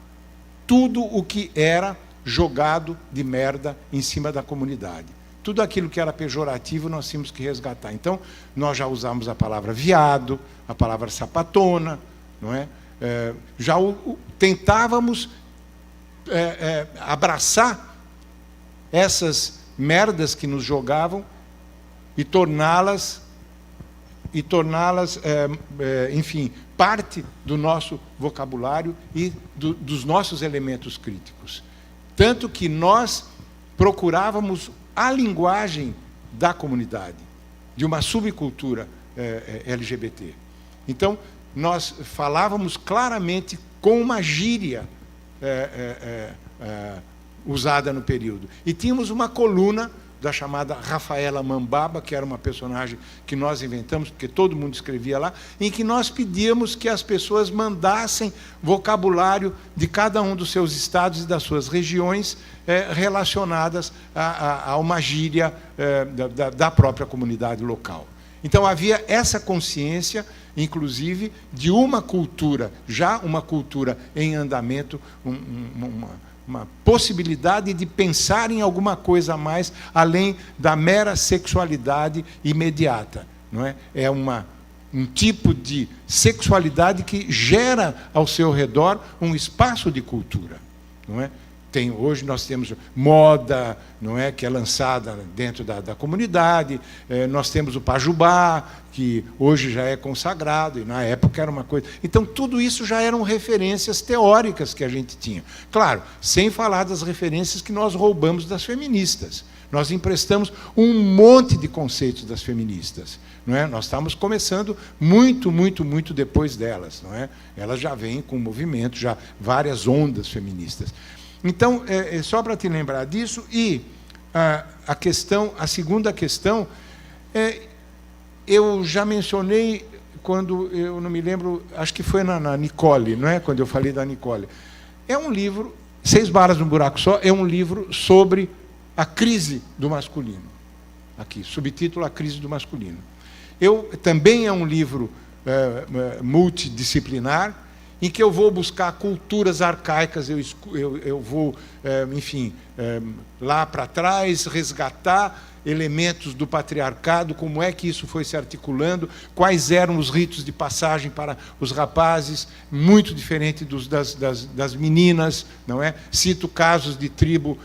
tudo o que era jogado de merda em cima da comunidade. Tudo aquilo que era pejorativo, nós tínhamos que resgatar. Então, nós já usamos a palavra viado, a palavra sapatona, não é? Já tentávamos abraçar essas merdas que nos jogavam e torná-las, enfim, parte do nosso vocabulário e dos nossos elementos críticos. Tanto que nós procurávamos a linguagem da comunidade, de uma subcultura LGBT. Então, nós falávamos claramente com uma gíria usada no período. E tínhamos uma coluna da chamada Rafaela Mambaba, que era uma personagem que nós inventamos, porque todo mundo escrevia lá, em que nós pedíamos que as pessoas mandassem vocabulário de cada um dos seus estados e das suas regiões relacionadas a uma gíria da própria comunidade local. Então, havia essa consciência, inclusive, de uma cultura, já uma cultura em andamento, uma possibilidade de pensar em alguma coisa a mais, além da mera sexualidade imediata. Não é? É um tipo de sexualidade que gera ao seu redor um espaço de cultura. não é? Hoje nós temos moda, não é, que é lançada dentro da comunidade, nós temos o Pajubá, que hoje já é consagrado, e na época era uma coisa... Então, tudo isso já eram referências teóricas que a gente tinha. Claro, sem falar das referências que nós roubamos das feministas. Nós emprestamos um monte de conceitos das feministas. Não é? Nós estamos começando muito, muito, muito depois delas. Não é? Elas já vêm com movimento, já várias ondas feministas. Então, só para te lembrar disso, e a segunda questão, eu já mencionei quando, eu não me lembro, acho que foi na Nicole, não é? Quando eu falei da Nicole. É um livro, 6 Balas num Buraco Só, é um livro sobre a crise do masculino. Aqui, subtítulo A Crise do Masculino. Também é um livro multidisciplinar, em que eu vou buscar culturas arcaicas, eu vou, enfim, lá para trás, resgatar elementos do patriarcado, como é que isso foi se articulando, quais eram os ritos de passagem para os rapazes, muito diferente das meninas, não é? Cito casos de tribo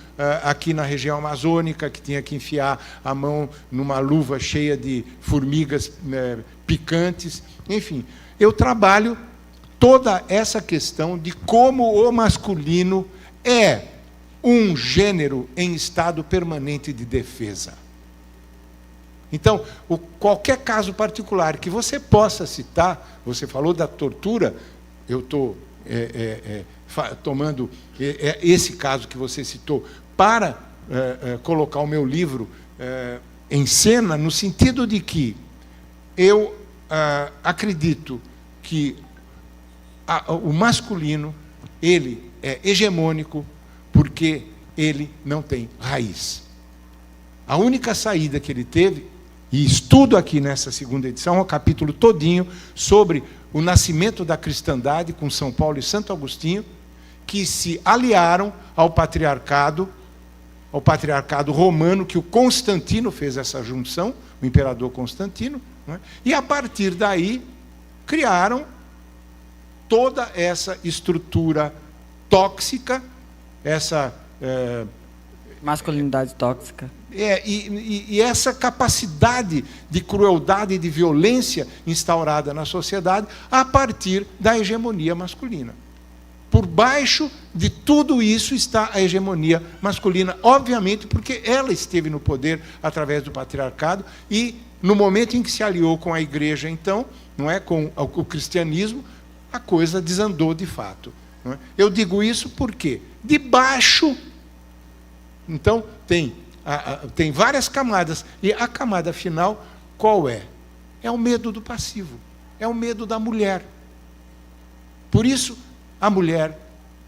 aqui na região amazônica, que tinha que enfiar a mão numa luva cheia de formigas picantes. Enfim, eu trabalho toda essa questão de como o masculino é um gênero em estado permanente de defesa. Então, qualquer caso particular que você possa citar, você falou da tortura, eu estou tomando esse caso que você citou para colocar o meu livro em cena, no sentido de que eu acredito que o masculino, ele é hegemônico porque ele não tem raiz. A única saída que ele teve, e estudo aqui nessa segunda edição, é um capítulo todinho sobre o nascimento da cristandade com São Paulo e Santo Agostinho, que se aliaram ao patriarcado romano, que o Constantino fez essa junção, o imperador Constantino, não é? E a partir daí criaram toda essa estrutura tóxica, essa... masculinidade tóxica. E essa capacidade de crueldade e de violência instaurada na sociedade a partir da hegemonia masculina. Por baixo de tudo isso está a hegemonia masculina, obviamente porque ela esteve no poder através do patriarcado e, no momento em que se aliou com a igreja, então, não é, com o cristianismo, a coisa desandou de fato. Não é? Eu digo isso porque, debaixo, então, tem várias camadas, e a camada final, qual é? É o medo do passivo, é o medo da mulher. Por isso, a mulher,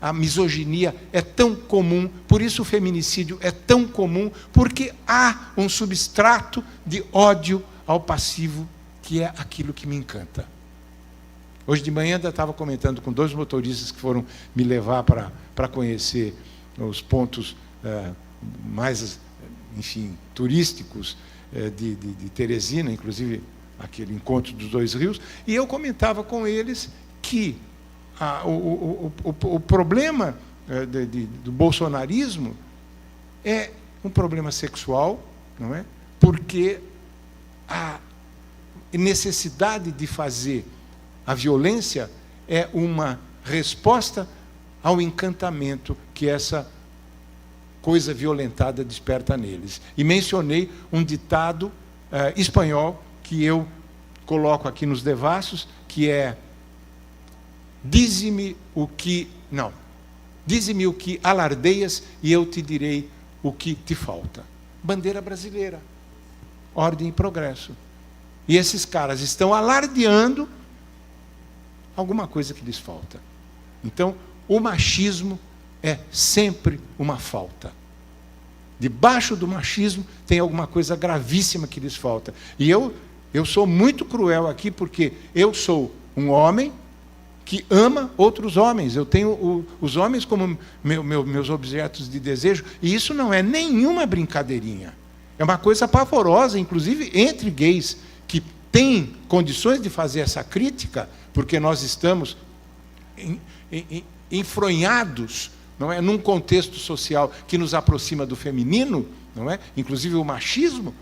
a misoginia é tão comum, por isso o feminicídio é tão comum, porque há um substrato de ódio ao passivo, que é aquilo que me encanta. Hoje de manhã eu estava comentando com 2 motoristas que foram me levar para conhecer os pontos mais, enfim, turísticos de Teresina, inclusive aquele encontro dos 2 rios, e eu comentava com eles que o problema do bolsonarismo é um problema sexual, não é? Porque a necessidade de fazer a violência é uma resposta ao encantamento que essa coisa violentada desperta neles. E mencionei um ditado espanhol que eu coloco aqui nos devassos, que é: dize-me o que alardeias e eu te direi o que te falta. Bandeira brasileira, ordem e progresso. E esses caras estão alardeando alguma coisa que lhes falta. Então, o machismo é sempre uma falta. Debaixo do machismo tem alguma coisa gravíssima que lhes falta. E eu sou muito cruel aqui, porque eu sou um homem que ama outros homens. Eu tenho os homens como meus objetos de desejo, e isso não é nenhuma brincadeirinha. É uma coisa pavorosa, inclusive entre gays, que têm condições de fazer essa crítica, porque nós estamos enfronhados não é? Num contexto social que nos aproxima do feminino, não é? Inclusive o machismo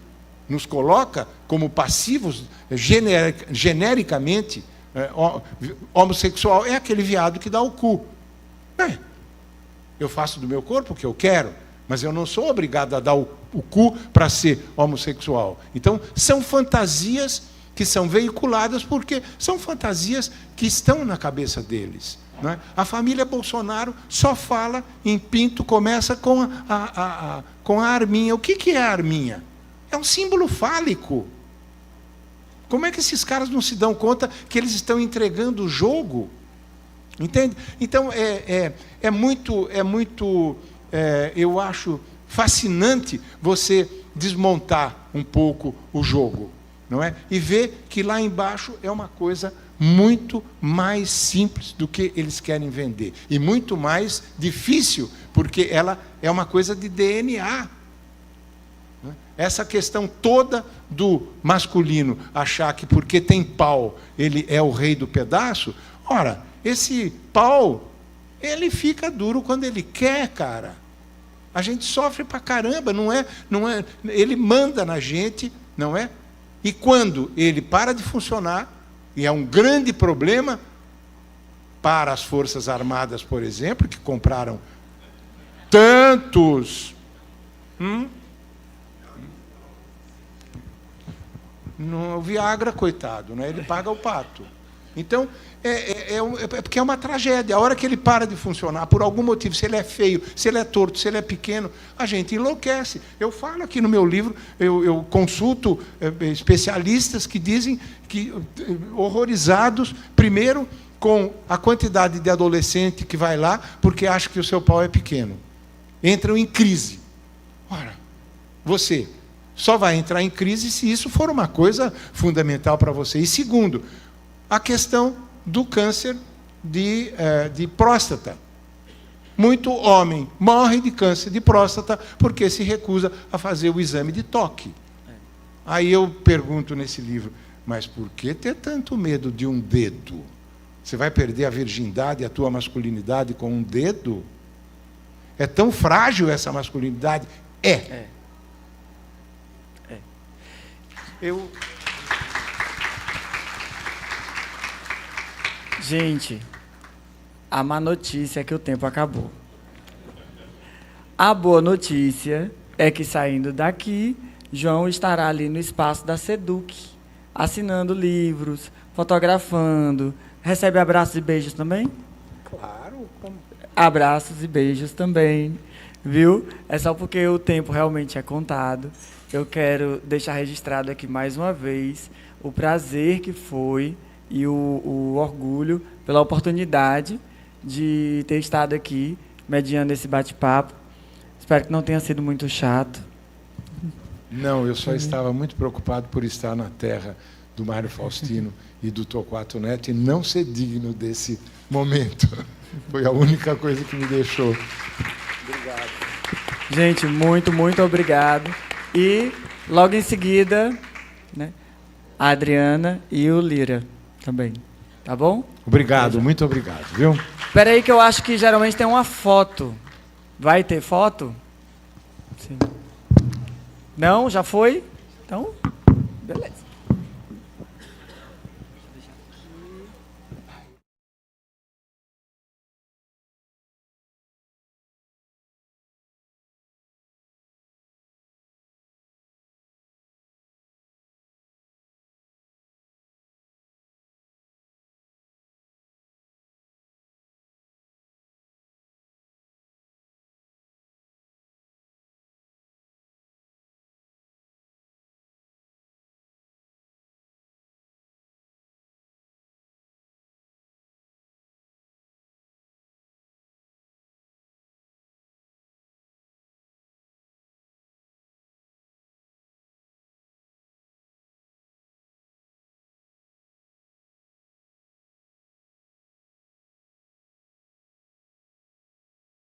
nos coloca como passivos genericamente. Homossexual é aquele viado que dá o cu. Eu faço do meu corpo o que eu quero, mas eu não sou obrigado a dar o cu para ser homossexual. Então, são fantasias que são veiculadas porque são fantasias que estão na cabeça deles. Não é? A família Bolsonaro só fala em pinto, começa com a arminha. O que é a arminha? É um símbolo fálico. Como é que esses caras não se dão conta que eles estão entregando o jogo? Entende? Então, é muito, eu acho fascinante você desmontar um pouco o jogo, não é? E ver que lá embaixo é uma coisa muito mais simples do que eles querem vender. E muito mais difícil, porque ela é uma coisa de DNA. Essa questão toda do masculino achar que porque tem pau ele é o rei do pedaço, ora, esse pau, ele fica duro quando ele quer, cara. A gente sofre pra caramba, não é? Ele manda na gente, não é? E quando ele para de funcionar, e é um grande problema para as Forças Armadas, por exemplo, que compraram tantos... No Viagra, coitado, né? Ele paga o pato. Então, porque é uma tragédia. A hora que ele para de funcionar, por algum motivo, se ele é feio, se ele é torto, se ele é pequeno, a gente enlouquece. Eu falo aqui no meu livro, eu consulto especialistas que dizem que, horrorizados, primeiro, com a quantidade de adolescente que vai lá porque acha que o seu pau é pequeno. Entram em crise. Ora, você só vai entrar em crise se isso for uma coisa fundamental para você. E segundo, a questão do câncer de próstata. Muito homem morre de câncer de próstata porque se recusa a fazer o exame de toque. Aí eu pergunto nesse livro, mas por que ter tanto medo de um dedo? Você vai perder a virgindade, a tua masculinidade com um dedo? É tão frágil essa masculinidade? Gente, a má notícia é que o tempo acabou. A boa notícia é que, saindo daqui, João estará ali no espaço da SEDUC, assinando livros, fotografando. Recebe abraços e beijos também? Claro. Abraços e beijos também, viu? É só porque o tempo realmente é contado. Eu quero deixar registrado aqui mais uma vez o prazer que foi e o orgulho pela oportunidade de ter estado aqui mediando esse bate-papo. Espero que não tenha sido muito chato. Não, eu só estava muito preocupado por estar na terra do Mário Faustino e do Torquato Neto e não ser digno desse momento. Foi a única coisa que me deixou. Obrigado. Gente, muito, muito obrigado. E, logo em seguida, né, a Adriana e o Lira também. Tá bom? Obrigado, muito obrigado, viu? Espera aí que eu acho que geralmente tem uma foto. Vai ter foto? Sim. Não? Já foi? Então, beleza.